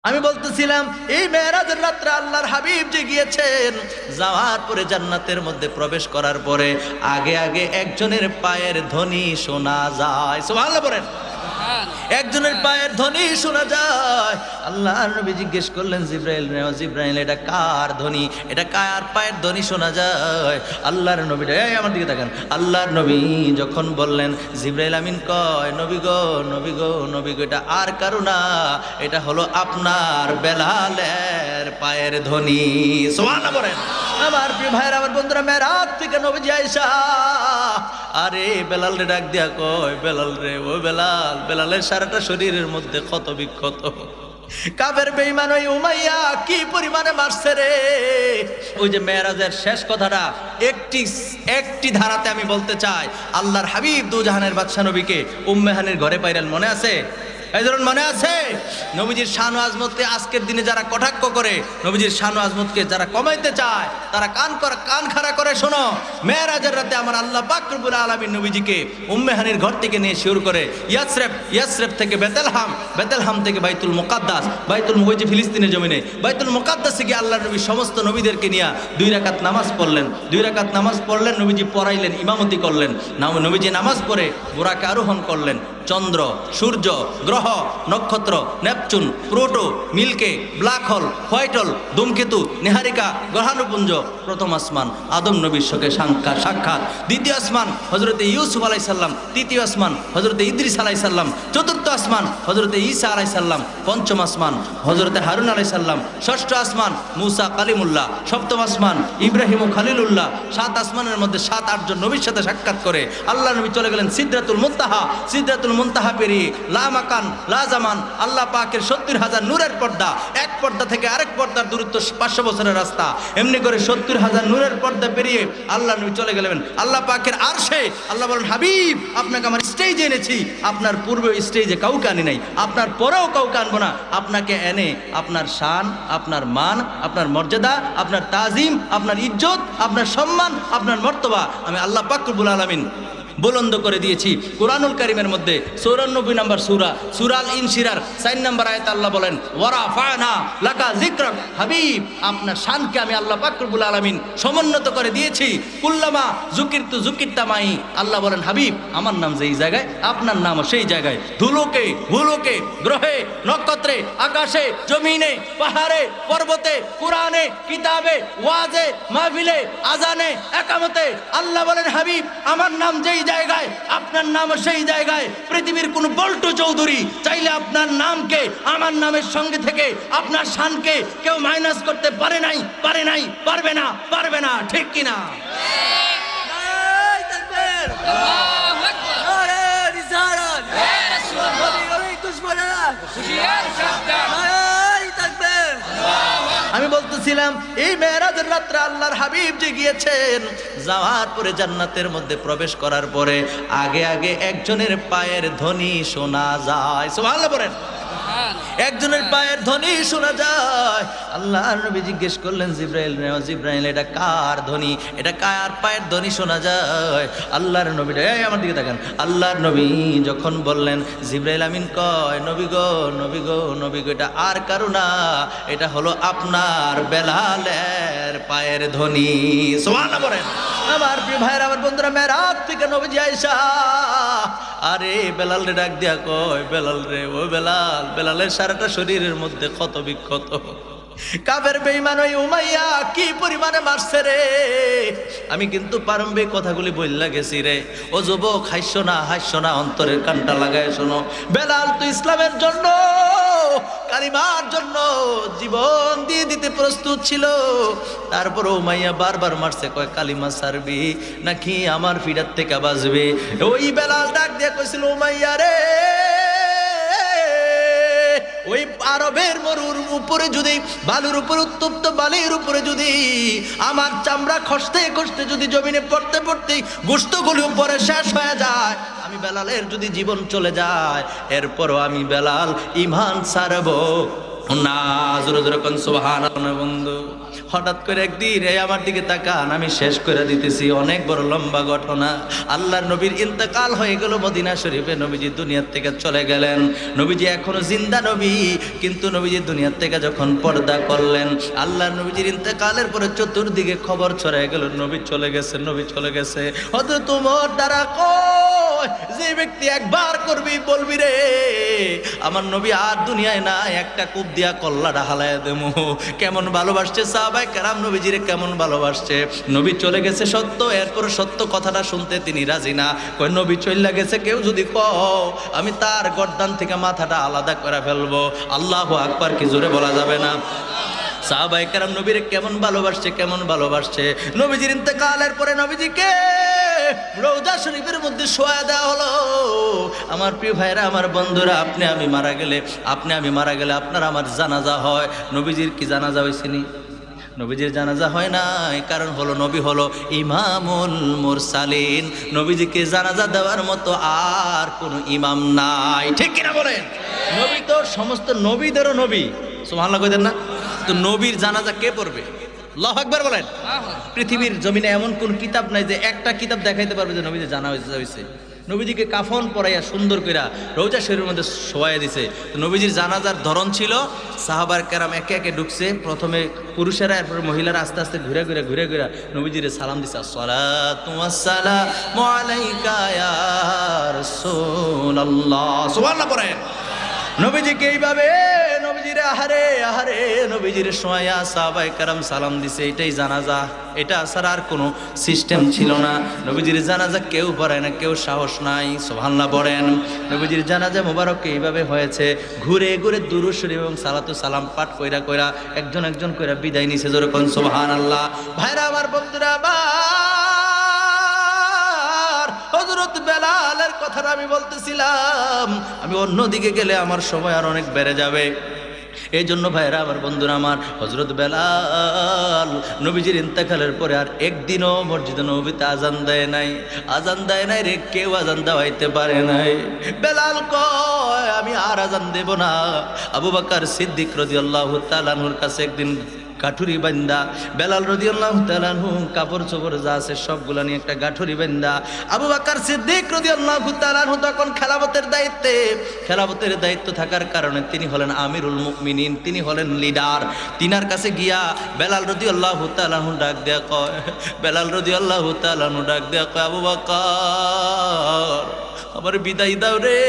আমি বলতেছিলাম এই মেরাজের রাত্রে আল্লাহর হাবিব যে গিয়েছেন, যাওয়ার পরে জান্নাতের মধ্যে প্রবেশ করার পরে আগে আগে একজনের পায়ের ধ্বনি শোনা যায়। সুবহানাল্লাহ বলেন। একজনের পায়ের ধ্বনি শোনা যায়। আল্লাহর নবী জিজ্ঞেস করলেন জিব্রাইল, জিব্রাইল এটা কার ধ্বনি, এটা কার পায়ের ধ্বনি শোনা যায়? আল্লাহর নবী আমার দিকে তাকান। আল্লাহর নবী যখন বললেন, জিব্রাইল আমিন কয় নবী গো নবী গো নবী গো, এটা আর কারো না, এটা হলো আপনার বেলালের পায়ের ধ্বনি। সুবহানাল্লাহ বলেন। আমার প্রিয় ভাইরা, আমার বন্ধুরা, মেরাজ থেকে নবীজি আয়েশা আরে বেলাল রে ডাক দিয়া কয়, বেলাল রে ও বেলাল। বেলালের সারাটা শরীরের মধ্যে ক্ষত বিক্ষত। কাফের বেঈমান ওই উমাইয়া কি পরিমাণে মারছে রে। ওই যে মেরাজের শেষ কথাটা একটি ধারাতে আমি বলতে চাই, আল্লাহর হাবিব দুজাহানের বাদশা নবীকে উম্মে হানির ঘরে পাইলেন, মনে আছে? এই ধরুন মনে আছে? নবীজির শান ও আজমতকে আজকের দিনে যারা কটাক্ষ করে, নবীজির শান ও আজমতকে যারা কমাইতে চায়, তারা কান খাড়া করে শোনো। মেরাজের রাতে আমার আল্লাহ পাক রব্বুল আলামিন নবীজিকে উম্মে হানির ঘর থেকে নিয়ে শুরু করে ইয়াসরিব থেকে বেতেলহাম থেকে বাইতুল মুকাদ্দাস, ওই ফিলিস্তিনের জমিনে বাইতুল মুকাদ্দাসে গিয়ে আল্লাহর নবী সমস্ত নবীদেরকে নিয়ে 2 রাকাত নামাজ পড়লেন। নবীজি পড়াইলেন, ইমামতি করলেন। নবীজি নামাজ পড়ে বুরাকে আরোহণ করলেন। চন্দ্র, সূর্য, গ্রহ, নক্ষত্র, Neptune, Pluto, milky, black hole, white hole, ধূমকেতু, নেহারিকা, গ্রহাণুপুঞ্জ, প্রথম আসমান আদম নবীর সঙ্গে সাক্ষাৎ, দ্বিতীয় আসমান হযরতে ইউসুফ আলাইহিস সালাম, তৃতীয় আসমান হযরতে ইদ্রিস আলাইহিস সালাম, চতুর্থ আসমান হযরতে ঈসা আলাইহিস সালাম, পঞ্চম আসমান হযরতে হারুন আলাইহিস সালাম, ষষ্ঠ আসমান মুসা কালিমুল্লাহ, সপ্তম আসমান ইব্রাহিম ও খলিলুল্লাহ। 7 আসমানের মধ্যে 7-8 জন নবীর সাথে সাক্ষাৎ করে আল্লাহ নবী চলে গেলেন সিদরাতুল মুনতাহা পেরিয়ে লা মাকান লা জামান। আল্লাহ পাকের 70,000 নূরের পর্দা, এক পর্দা থেকে আরেক পর্দার দূরত্ব 500 বছরের রাস্তা। এমনি করে 70,000 নূরের পর্দা পেরিয়ে আল্লাহ নবী চলে গেলেন আল্লাহ পাকের আরশে। আল্লাহ বলেন, হাবিব আপনাকে আমার স্টেজে এনেছি, আপনার পূর্বে স্টেজে কাউকে আনি নাই, আপনার পরেও কাউকে আনবো না। আপনাকে এনে আপনার শান, আপনার মান, আপনার মর্যাদা, আপনার তাজিম, আপনার ইজ্জত, আপনার সম্মান, আপনার মর্তবা আমি আল্লাহ পাক রব্বুল আলামিন বুলন্দ করে দিয়েছি। কুরআনুল কারীমের মধ্যে 94 নম্বর সূরা আল ইনশিরার 4 নম্বর আয়াতে আল্লাহ বলেন, ওয়ারাফানা লাকা যিকরাক, হাবিব আপনার শানকে আমি আল্লাহ পাক রব্বুল আলামিন সমুন্নত করে দিয়েছি। কুল্লামা যুকিরতামাই, আল্লাহ বলেন, হাবিব আমার নাম যেই জায়গায় আপনার নামও সেই জায়গায়। ধুলোকে ভুলোকে, গ্রহে নক্ষত্রে, আকাশে জমিনে, পাহাড়ে পর্বতে, কোরআনে কিতাবে, ওয়াজে মাহফিলে, আজানে একামতে, আল্লাহ বলেন, হাবিব আমার নাম যেই জায়গায় আপনার নাম সেই জায়গায়। পৃথিবীর কোন বল্টু চৌধুরী চাইলে আপনার নামকে আমার নামের সঙ্গে থেকে আপনার শানকে কেউ মাইনাস করতে পারবে না, ঠিক কিনা? আমি বলতেছিলাম এই মেরাজের রাত্রে আল্লাহর হাবিব যে গিয়েছেন, যাওয়ার পরে জান্নাতের মধ্যে প্রবেশ করার পরে আগে আগে একজনের পায়ের ধ্বনি শোনা যায়। সুবহানাল্লাহ বলেন। একজনের পায়ের ধ্বনি শোনা যায়। আল্লাহর নবী জিজ্ঞেস করলেন জিব্রাইল এটা কার ধ্বনি, এটা কার পায়ের ধ্বনি শোনা যায়? আল্লাহর নবী আমার দিকে তাকান। আল্লাহর নবী যখন বললেন, জিব্রাইল আমিন কয় নবী গো নবী গো, এটা আর কারো না, এটা হলো আপনার বেলালের পায়ের ধ্বনি। সুবহানাল্লাহ বলেন। আমার প্রিয় ভাইরা, আমার বন্ধুরা, মেরাজ থেকে নবীজি আয়েশা আরে বেলাল রে ডাক দিয়া কয়, বেলাল রে ও বেলাল। বেলালের সারাটা শরীরের মধ্যে ক্ষত বিক্ষত। কাফের বেঈমান ওই উমাইয়া কি পরিমাণে মারছে রে। আমি কিন্তু প্রারম্ভিক কথাগুলি বললা গেছি রে। ও যুবক, হাসছো না, অন্তরের কানটা লাগায় শোনো। বেলাল তো ইসলামের জন্য, কালিমার জন্য জীবন দিয়ে দিতে প্রস্তুত ছিল। তারপর উমাইয়া বারবার মারছে, কয় কালিমা ছাড়বি নাকি আমার ফিরার থেকে বাঁচবে? ওই বেলাল ডাক দিয়ে কইছিল, উমাইয়া রে, ওই আরবের মরুর উপরে যদি, বালুর উপরে, উত্তপ্ত বালির উপরে যদি আমার চামড়া খসতে যদি জমিনে পড়তে গোশতগুলি উপরে শেষ হয়ে যায়, আমি বেলালের যদি জীবন চলে যায়, এরপরও আমি বেলাল ঈমান ছাড়বো না, জোরে জোরে কোন সুবহানাল্লাহ। বন্ধু হঠাৎ করে একদিন এই আমার দিকে তাকান, আমি শেষ করে দিতেছি, অনেক বড় লম্বা ঘটনা। আল্লাহর নবীর ইন্তেকাল হয়ে গেল মদিনা শরীফে, নবীজি দুনিয়ার থেকে চলে গেলেন। নবীজি এখনো জিন্দা নবী, কিন্তু নবীজি দুনিয়ার থেকে যখন পর্দা করলেন, আল্লাহর নবীজির ইন্তেকালের পরে চতুর্দিকে খবর ছড়ায় গেল নবী চলে গেছে, নবী চলে গেছে। হয়তো তোমার দ্বারা কয় যে ব্যক্তি একবার করবি বলবি রে আমার নবী আর দুনিয়ায় না, একটা কূপ দিয়া কল্লাটা হালায় দেবো। কেমন ভালোবাসছে সাহাবায়ে কেরাম নবীজিরে, কেমন ভালোবাসছে। নবী চলে গেছে সত্য, এরপর সত্য কথাটা শুনতে তিনি রাজি না। কয় নবী চলে গেছে কেউ যদি কও, আমি তার গর্দান থেকে মাথাটা আলাদা করে ফেলবো। আল্লাহু আকবার কি জোরে বলা যাবে না? সাহাবায়ে কেরাম নবীরে কেমন ভালোবাসছে, কেমন ভালোবাসছে। নবীজির ইন্তেকালের পরে নবীজিকে রওজা শরীফের মধ্যে শোয়া দেওয়া হলো। আমার প্রিয় ভাইরা, আমার বন্ধুরা, আপনি আমি মারা গেলে আপনার আমার জানাজা হয়। নবীজির কি জানাজা হয়েছে নি? নবীজির জানাজা হয় নাই, কারণ হলো নবী হলো ইমামুল মুরসালিন। নবীজিকে জানাজা দেওয়ার মতো আর কোনো ইমাম নাই, ঠিক কিনা বলেন? নবী তো সমস্ত নবীদেরও নবী, সুবহানাল্লাহ কইতেন না? তো নবীর জানাজা কে পড়বে? আল্লাহু আকবার বলেন। পৃথিবীর জমিনে এমন কোন কিতাব নাই যে একটা কিতাব দেখাইতে পারবে যে নবীদের জানাজা হয়েছে। নবীজিকে কাফন পরাইয়া সুন্দর কইরা রওজা শরীফের মধ্যে শোয়াইয়া দিছে। তো নবীজির জানাজার ধরন ছিল, সাহাবায়ে কেরাম একে একে ঢুকছে, প্রথমে পুরুষেরা, এরপরে মহিলারা আস্তে আস্তে ঘুরে ঘুরে নবীজিরে সালাম দিছে, আসসালাতু ওয়াসসালামু আলাইকা ইয়া রাসূলুল্লাহ। সুবহানাল্লাহ পড়েন। নবীজিকে এইভাবে নবীজিরে আহারে আহারে নবীজিরে শোয়া সাহাবায়ে কেরাম সালাম দিছে। এটাই জানাজা, এটা ছাড়া আর কোনো সিস্টেম ছিল না। নবীজির জানাজা কেউ পড়ায় না, কেউ সাহস নাই, সুবহানাল্লাহ পড়েন। নবীজির জানাজা মোবারক এইভাবে হয়েছে, ঘুরে ঘুরে দুরূদ শরীফ এবং সালাতু সালাম পাঠ কইরা কইরা একজন একজন কইরা বিদায় নিছে, জোরে কোন সুবহানাল্লাহ। ভাইরা আমার, বন্ধুরা আমার, হযরত বেলালের কথাটা আমি বলতেছিলাম, আমি অন্যদিকে গেলে আমার সময় আর অনেক বেড়ে যাবে। এই জন্য ভাইরা আমার, বন্ধুরা আমার, হযরত বেলাল নবীজির ইন্তেকালের পরে আর একদিনও মসজিদে নববীতে আজান দেয় নাই, আজান দেয় নাই রে, কেউ আজান দেওয়াইতে পারে নাই। বেলাল কয় আমি আর আজান দেব না। আবু বকর সিদ্দিক রাদিয়াল্লাহু তাআলা আনহুর কাছে একদিন গাঠুরি বান্দা বেলাল রাদিয়াল্লাহু তাআলা আনহু কাপড় চোপড় যা আছে সবগুলা নিয়ে একটা গাঠুরি বান্দা আবু বকর সিদ্দিক রাদিয়াল্লাহু তাআলা আনহু তখন খেলাফতের দায়িত্ব থাকার কারণে তিনি হলেন আমিরুল মুমিনিন, তিনি হলেন লিডার। তিনার কাছে গিয়া বেলাল রাদিয়াল্লাহু তাআলা আনহু ডাক দেয়া কয়, বেলাল রাদিয়াল্লাহু তাআলা আনহু ডাক দেয়া কয়, আবু বকর আমার বিদায় দাও রে,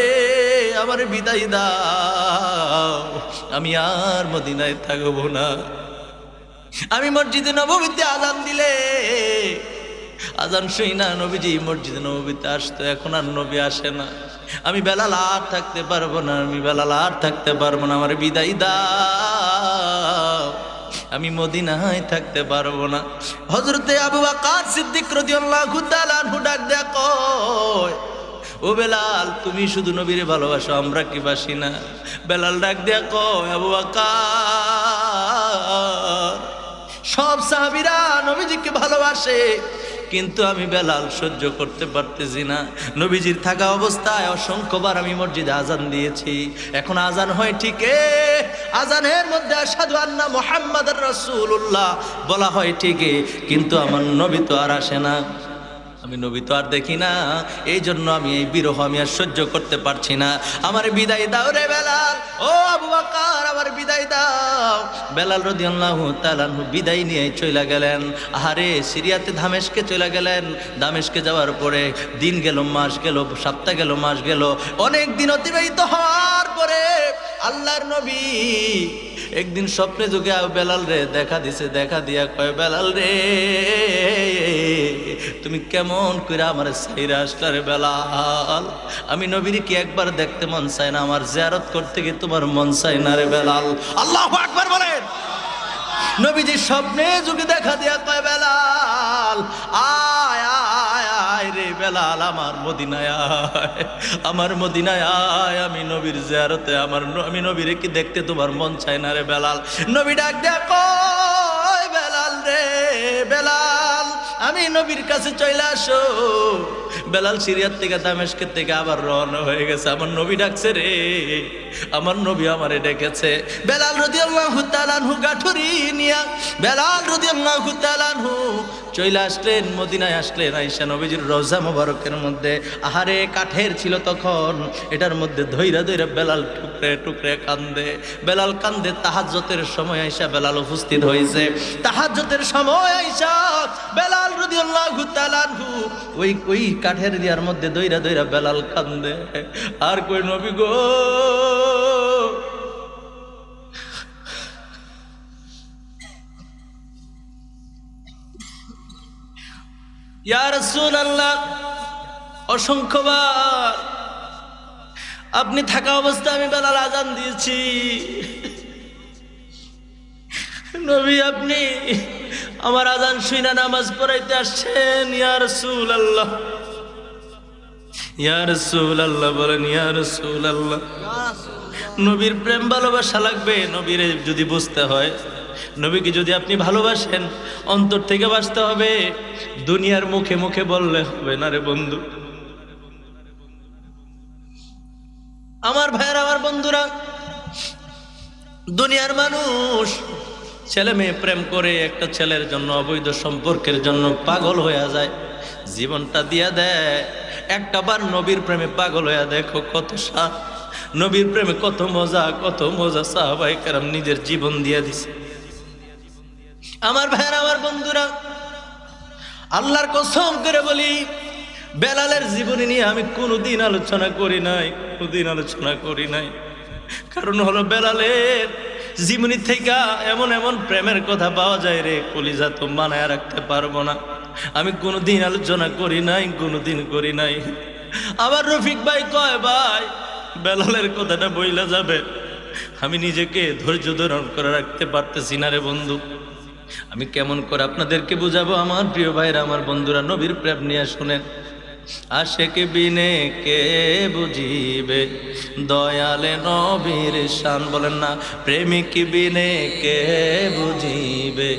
আমার বিদায় দাও, আমি আর মদিনায় থাকবো না। আমি মসজিদে নববীতে আজান দিলে আজান শুই না, নবীজি মসজিদে নববীতে আসতো, এখন আর নবী আসে না। আমি বেলাল আর থাকতে পারবো না, আমি বেলাল আর থাকতে পারবো না, আমার বিদায় দাও, আমি মদিনায় থাকতে পারবো না। হযরতে আবু বকর সিদ্দিক রাদিয়াল্লাহু তাআলা আনহু ডাক দেয়া কয়, ও বেলাল তুমি শুধু নবীরে ভালোবাসো, আমরা কি বাসি না? বেলাল ডাক দেয়া কয়, আবু বকর সব সাহাবীরা নবীজিকে ভালোবাসে, কিন্তু আমি বেলাল সহ্য করতে পারতেছি না। নবীজির থাকা অবস্থায় অসংখ্যবার আমি মসজিদে আজান দিয়েছি, এখন আজান হয় ঠিকই, আজানের মধ্যে আশহাদু আন্না মুহাম্মাদুর রাসূলুল্লাহ বলা হয় ঠিকই, কিন্তু আমার নবী তো আর আসে না, আমি নবী তো আর দেখি না। এই জন্য আমি এই বিরহ আমি আর সহ্য করতে পারছি না, আমার বিদায় দাও রে বেলাল, ও আবু বকর আমার বিদায় দাও। বেলাল রাদিয়াল্লাহু তাআলা আনহু বিদায় নিয়ে চলে গেলেন। আহারে সিরিয়াতে দামেস্কে চলে গেলেন। দামেস্কে যাওয়ার পরে দিন গেল, মাস গেল, সপ্তাহ গেল, মাস গেল, অনেক দিন অতিবাহিত হওয়ার পরে আল্লাহর নবী একদিন স্বপ্নে যোগে বেলাল রে দেখা দিছে, দেখা দিয়া কয়, বেলাল রে তুমি কেমন করে আমার সাইরা আসলা রে বেলাল, আমি নবীর কি একবার দেখতে মন চায় না, আমার জিয়ারত করতে গিয়ে তোমার মন চায় না রে বেলাল। আল্লাহু আকবার বলেন। নবীজি স্বপ্নে যোগে দেখা দিয়া কয়, বেলাল আয় আয় আয় রে বেলাল, আমার মদিনায় আয়, আমার মদিনায় আয়, আমি নবীর জিয়ারতে, আমি নবীর কি দেখতে তোমার মন চায় না রে বেলাল। নবী ডাক দেয়া কয়, বেলাল রে বেলাল আমি নবীর কাছে চলে আসো। বেলাল সিরিয়ার থেকে দামেস্কের থেকে আবার রওনা হয়ে গেছে। আমার নবী ডাকছে রে, আমার নবী আমারে ডেকেছে। বেলাল রাদিয়াল্লাহু তাআলা আনহু গাঠুরি নিয়া বেলাল রাদিয়াল্লাহু তাআলা আনহু চলে আসলেন, মদিনায় আসলেন। আয়েশা নবীজির রওজা মোবারকের মধ্যে, আহারে কাঠের ছিল তখন, এটার মধ্যে ধইরা ধইরা বেলাল টুকরে টুকরে কান্দে। বেলাল কান্দে। তাহাজ্জুদের সময় আয়েশা বেলাল উপস্থিত হয়েছে। তাহাজ্জুদের সময় আয়েশা বেলাল রাদিয়াল্লাহু তাআলা আনহু ওই কাঠের দিয়ার মধ্যে ধইরা ধইরা বেলাল কান্দে। আর কই নবী গো, ইয়া রাসূলুল্লাহ, অসংখ্যবার আপনি থাকা অবস্থায় আমি বেলাল আজান দিয়েছি। নবী আপনি আমার আজান শুইনা নামাজ পড়াইতে আসছেন। ইয়া রাসূলুল্লাহ, ইয়া রাসূলুল্লাহ বলেন, ইয়া রাসূলুল্লাহ। নবীর প্রেম ভালোবাসা লাগবে। নবীরে যদি বুঝতে হয়, নবীকে যদি আপনি ভালোবাসেন, অন্তর থেকে বাসতে হবে। দুনিয়ার মুখে মুখে বললে হবে না রে বন্ধু। আমার ভাইয়ের, আমার বন্ধুরা, দুনিয়ার মানুষ ছেলে মেয়ে প্রেম করে একটা ছেলের জন্য, অবৈধ সম্পর্কের জন্য পাগল হয়ে যায়, জীবনটা দিয়া দেয়। একটা বার নবীর প্রেমে পাগল হয়ে দেখো কত স্বাদ, নবীর প্রেমে কত মজা, কত মজা। সাহাবায়ে কেরাম নিজের জীবন দিয়া দিছে। আমার ভাইয়ের, আমার বন্ধুরা, আল্লাহর কসম করে বলি, বেলালের জীবনী নিয়ে আমি কোনোদিন আলোচনা করি নাই, কোনোদিন আলোচনা করি নাই। কারণ হলো বেলালের জীবনী থেকে এমন এমন প্রেমের কথা পাওয়া যায় রে, কলিজা তো মানায় রাখতে পারবো না। আমি কোনোদিন আলোচনা করি নাই, কোনোদিন করি নাই। আবার রফিক ভাই কয়, ভাই বেলালের কথাটা বইলা যাবে, আমি নিজেকে ধৈর্য ধারণ করে রাখতে পারতেছি না রে বন্ধু। আমি কেমন করে আপনাদেরকে বুঝাবো? আমার প্রিয় ভাইরা, আমার বন্ধুরা, নবীর প্রেম নিয়ে শুনেন। আশেক বিনে কে বুঝিবে দয়ালে নবীর শান, বলেন না, প্রেমিক বিনে কে বুঝিবে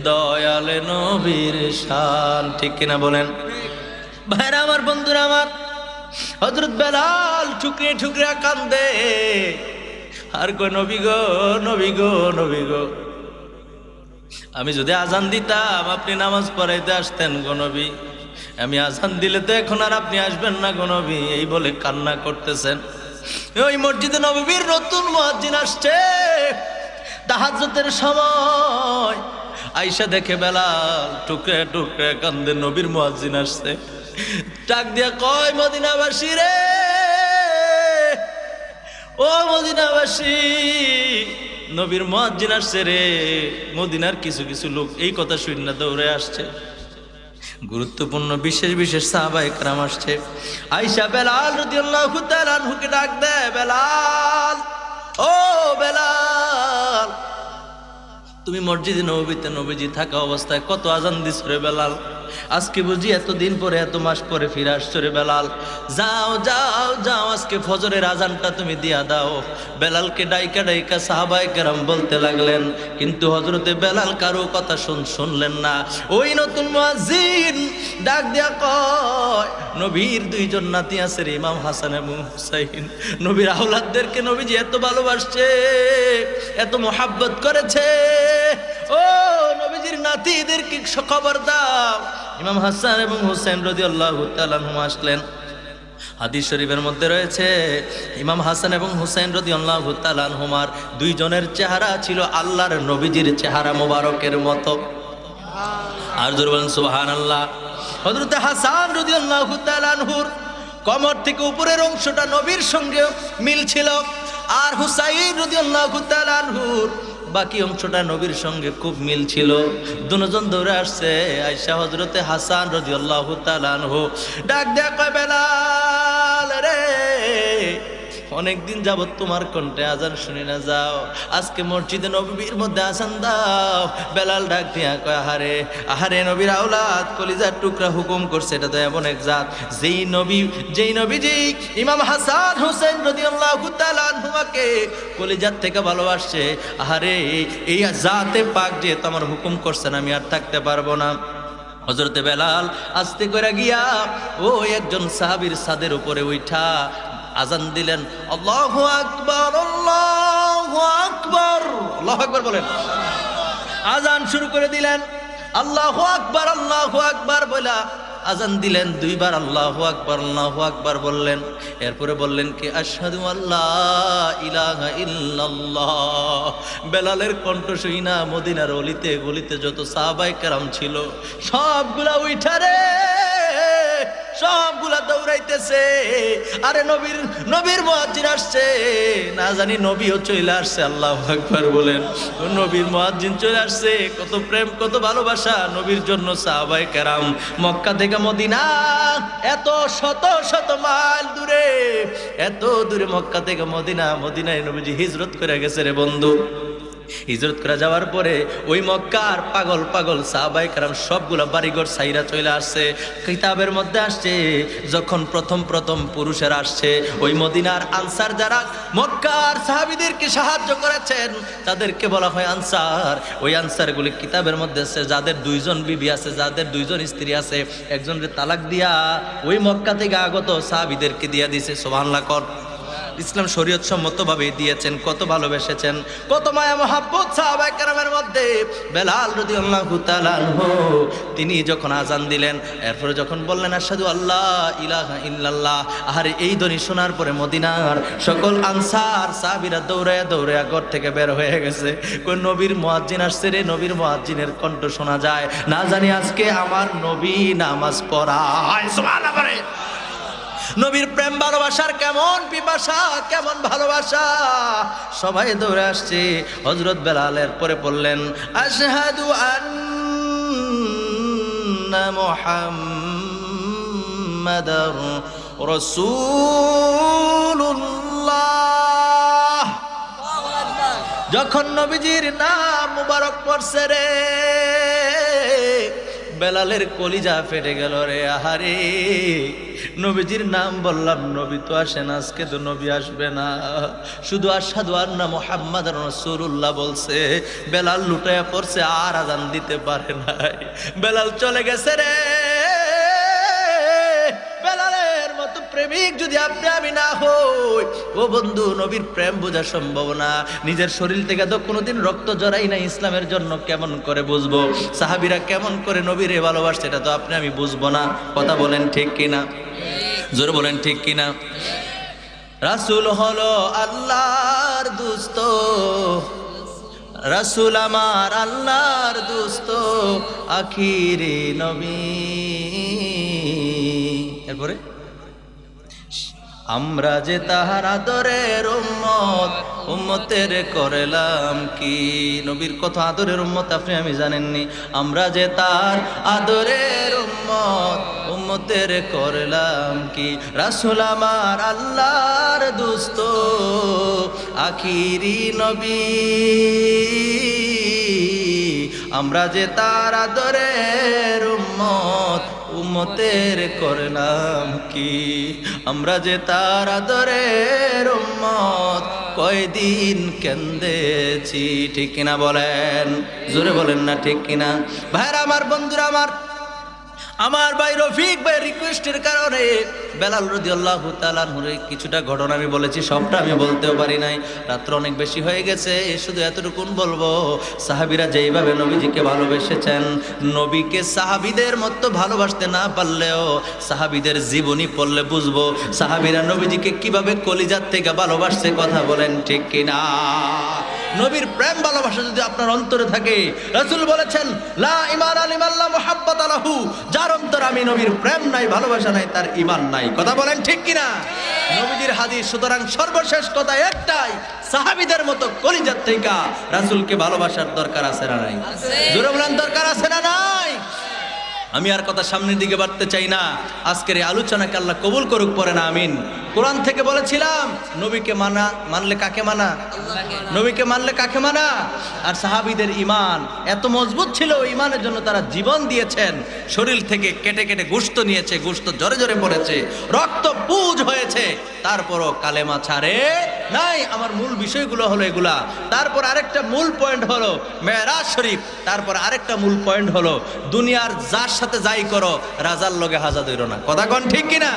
দয়ালে নবীর শান, ঠিক কিনা বলেন? ভাইরা আমার, বন্ধুরা আমার, হযরত বেলাল ঠুকরে ঠুকরে কান্দে। আর কই নবী গো, নবী গো, নবী গো, আমি যদি আজান দিতাম আপনি নামাজ পড়াইতে আসতেন গো নবী। আমি আজান দিলে তো এখন আর আপনি আসবেন না গো নবী, এই বলে কান্না করতেছেন। ওই মসজিদে নববীর নতুন মুয়াজ্জিন আসছে। তাহাজ্জুদের সময় আয়েশা দেখে বেলাল টুকরে টুকরে কান্দে, নবীর মুয়াজ্জিন আসছে। ডাক দিয়া কয়, মদিনাবাসী রে, ও মদিনাবাসী, নবীর মুয়াজ্জিন আসছে রে। মদিনার কিছু কিছু লোক এই কথা শুনে দৌড়ে আসছে। গুরুত্বপূর্ণ বিশেষ বিশেষ সাহাবায়ে কেরাম আসছে। আয়েশা বেলাল রাদিয়াল্লাহু তাআলা আনহুকে ডাক দেয়, বেলাল, ও বেলাল, তুমি মসজিদে নববীতে নবীজি থাকা অবস্থায় কত আজান দিছ রে বেলাল। আজকে বুঝি এতদিন পরে, এত মাস পরে ফিরে আসছো রে বেলাল। যাও যাও যাও, আজকে ফজরের আজানটা তুমি দিয়া দাও। বেলালকে ডাইকা ডাইকা সাহাবায়ে কেরাম বলতে লাগলেন, কিন্তু হযরতে বেলাল কারো কথা শুনলেন না। ওই নতুন মুয়াজ্জিন ডাক দিয়া কয়, নবীর দুইজন নাতি আছে রে, ইমাম হাসান এবং হুসাইন। নবীর আওলাদদেরকে নবীজি এত ভালোবাসছে, এত মোহাব্বত করেছে। ও নবীজির নাতিদেরকে খবর দাও। ইমাম হাসান এবং হুসাইন রাদিয়াল্লাহু তাআলা আনহুম আসলেন। হাদিস শরীফের মধ্যে রয়েছে, ইমাম হাসান এবং হুসাইন রাদিয়াল্লাহু তাআলা আনহুমার দুইজনের চেহারা ছিল আল্লাহর নবীজির চেহারা মোবারকের মতো। আর জোরে বলেন সুবহানাল্লাহ। হযরত হাসান রাদিয়াল্লাহু তাআলা আনহুর কোমর থেকে উপরের অংশটা নবীর সঙ্গে মিল ছিল, আর হুসাইন রাদিয়াল্লাহু তাআলা আনহুর বাকি অংশটা নবীর সঙ্গে খুব মিল ছিল। দুজন দৌড়ে আসছে। আয়েশা হযরতে হাসান রাদিয়াল্লাহু তাআলা আনহু ডাক দেয়া কয়, বেলাল রে, অনেকদিন যাবত তোমার কণ্ঠে আজান শুনি না, যাও আজকে মসজিদে নববীর মধ্যে আজান দাও। বেলাল ডাক দিয়া কয়, আহারে আহারে, নবীর আওলাদ কলিজার টুকরা হুকুম করছে, এটা তো এমন এক জাত, যেই নবীজি ইমাম হাসান হুসাইন রাদিয়াল্লাহু তাআলা আনহুমাকে কলিজার থেকে ভালোবাসছে। আহারে, এই জাতে পাক যে তোমার হুকুম করছেন, আমি আর থাকতে পারবো না। হযরতে বেলাল আস্তে করে গিয়া ওই একজন সাহাবীর ছাদের উপরে উঠা আজান দিলেন, আল্লাহু আকবার, আল্লাহু আকবার, আল্লাহু আকবার বলেন। আজান শুরু করে দিলেন, আল্লাহু আকবার, আল্লাহু আকবার বলা আজান দিলেন। দুইবার আল্লাহু আকবার, আল্লাহু আকবার বললেন। এরপরে বললেন কি, আশহাদু আল্লা ইলাহা ইল্লাল্লাহ। বেলালের কণ্ঠ শুইনা মদিনার অলিতে গলিতে যত সাহাবায়ে কেরাম ছিল সবগুলা উঠা রে, সবগুলা দৌড়াইতেছে। আরে নবীর মুয়াজ্জিন আসছে, না জানি নবীও চলে আসছে। আল্লাহু আকবার বলেন। নবীর মুয়াজ্জিন চলে আসছে। কত প্রেম, কত ভালোবাসা নবীর জন্য সাহাবায়ে কেরাম মক্কা থেকে মদিনা, এত শত শত মাইল দূরে, এত দূরে মক্কা থেকে মদিনা, মদিনায় নবীজি হিজরত করে গেছে রে বন্ধু। হিজরত করে যাওয়ার পরে ওই মক্কার পাগল পাগল সাহাবায়ে কেরাম সবগুলা বাড়িঘর ছাইরা চলে আসছে। কিতাবের মধ্যে আসছে যখন প্রথম প্রথম পুরুষেরা আসছে, ওই মদিনার আনসার যারা মক্কার সাহাবীদেরকে সাহায্য করেছেন তাদেরকে বলা হয় আনসার। ওই আনসারগুলি কিতাবের মধ্যে আছে যাদের দুইজন বিবি আছে, যাদের দুইজন স্ত্রী আছে, একজনের তালাক দিয়া ওই মক্কা থেকে আগত সাহাবীদেরকে দিয়া দিছে। সুবহানাল্লাহ কর। ইসলাম শরীয়ত সম্মতভাবে দিয়েছেন, কত ভালোবেসেছেন, কত মায়া মহাব্বত সাহাবায়ে কেরামের মধ্যে। বেলাল রাদিয়াল্লাহু তাআলা আনহু তিনি যখন আজান দিলেন, এরপরে যখন বললেন আশহাদু আল্লা ইলাহা ইল্লাল্লাহ, আরে এই ধ্বনি শোনার পরে মদিনার সকল আনসার সাহাবীরা দৌড়ায়া দৌড়ায়া ঘর থেকে বের হয়ে গেছে। কই নবীর মুয়াজ্জিন আসছে রে, নবীর মুয়াজ্জিনের কণ্ঠ শোনা যায়, না জানি আজকে আমার নবী নামাজ পড়ায়। সুবহানাল্লাহ বলে। নবীর প্রেম ভালোবাসার কেমন পিপাসা, কেমন ভালোবাসা, সবাই দৌড়ে আসছে। হযরত বেলালের পরে বললেন আশহাদু আন্না মুহাম্মাদার রাসূলুল্লাহ। যখন নবীজির নাম মুবারক পড়ছে রে, বেলালের কলিজা ফেটে গেল রে। আহারে নবীজির নাম বললাম, নবী তো আসে না, আজকে তো নবী আসবে না, শুধু আশহাদু আন্না মুহাম্মাদার রাসূলুল্লাহ বলছে। বেলাল লুটায়া পড়ছে, আর আজান দিতে পারে নাই। বেলাল চলে গেছে রে। বেলালের মতো প্রেমিক যদি আপনি আমি না হই, ও বন্ধু, নবীর প্রেম বোঝা সম্ভব না। নিজের শরীর থেকে তো কোনোদিন রক্ত জড়াই না, ইসলামের জন্য কেমন করে বুঝবো? সাহাবীরা কেমন করে নবীরে ভালোবাসছে এটা তো আপনি আমি বুঝবো না। কথা বলেন ঠিক কিনা? জোরে বলেন ঠিক কিনা? রাসূল হলো আল্লাহর দোস্ত, রাসূল আমার আল্লাহর দোস্ত, আখিরি নবী। এরপরে আমরা যে তাহার আদরের উম্মত, উম্মতের করলাম কি? নবীর কত আদরের উম্মত আপনি আমি জানেননি। আমরা যে তার আদরের উম্মত, উম্মতের করলাম কি? রাসূল আমার আল্লাহর দোস্ত, আখিরি নবী। আমরা যে তার আদরের উম্মত, উম্মতের করলাম কি? আমরা যে তার আদরের উম্মত, কয়দিন কেন্দেছি। ঠিক কিনা বলেন? জোরে বলেন না ঠিক কিনা? ভাইরা আমার, বন্ধুরা আমার ভাই রফিক ভাই রিকোয়েস্টের কারণে বেলাল রাদিয়াল্লাহু তাআলা আনহুর কিছুটা ঘটনা আমি বলেছি, সবটা আমি বলতেও পারি নাই, রাত্র অনেক বেশি হয়ে গেছে। শুধু এতটুকুন বলবো, সাহাবীরা যেইভাবে নবীজিকে ভালোবেসেছেন, নবীকে সাহাবীদের মতো ভালোবাসতে না পারলেও সাহাবীদের জীবনী পড়লে বুঝবো সাহাবীরা নবীজিকে কিভাবে কলিজার থেকে ভালোবাসছে। কথা বলেন ঠিক কিনা? নবীর প্রেম ভালোবাসা যদি আপনার অন্তরে থাকে, রাসূল বলেছেন লা ঈমানা লিমান লা মুহাব্বাতা লাহু, যার অন্তরে আমি নবীর প্রেম নাই, ভালোবাসা নাই, তার ঈমান নাই। কথা বলেন ঠিক কিনা? নবীজির হাদিস। সুতরাং সর্বশেষ কথা একটাই, সাহাবীদের মতো কলিজার থেকে রাসূলকে ভালোবাসার দরকার আছে না নাই? জোরে বলেন, দরকার আছে না নাই? আমি আর কথা সামনের দিকে বাড়তে চাই না। আজকের এই আলোচনাকে আল্লাহ কবুল করুক, পড়ে না আমিন। কোরআন থেকে বলেছিলাম নবীকে মানলে কাকে মানা? নবীকে মানলে কাকে মানা? আর সাহাবীদের ঈমান এত মজবুত ছিল, ঈমানের জন্য তারা জীবন দিয়েছেন, শরীর থেকে কেটে কেটে গোশত নিয়েছে, গোশত জরে জরে পড়েছে, রক্ত পুজ হয়েছে, তারপরও কালেমা ছাড়ে নাই। আমার মূল বিষয়গুলো হলো এগুলা। তারপর আরেকটা মূল পয়েন্ট হলো মেরাজ শরীফ। তারপর আরেকটা মূল পয়েন্ট হলো দুনিয়ার যার সাথে যাই করো রাজার লগে হাজা দইরো না। কথা কোন ঠিক কিনা?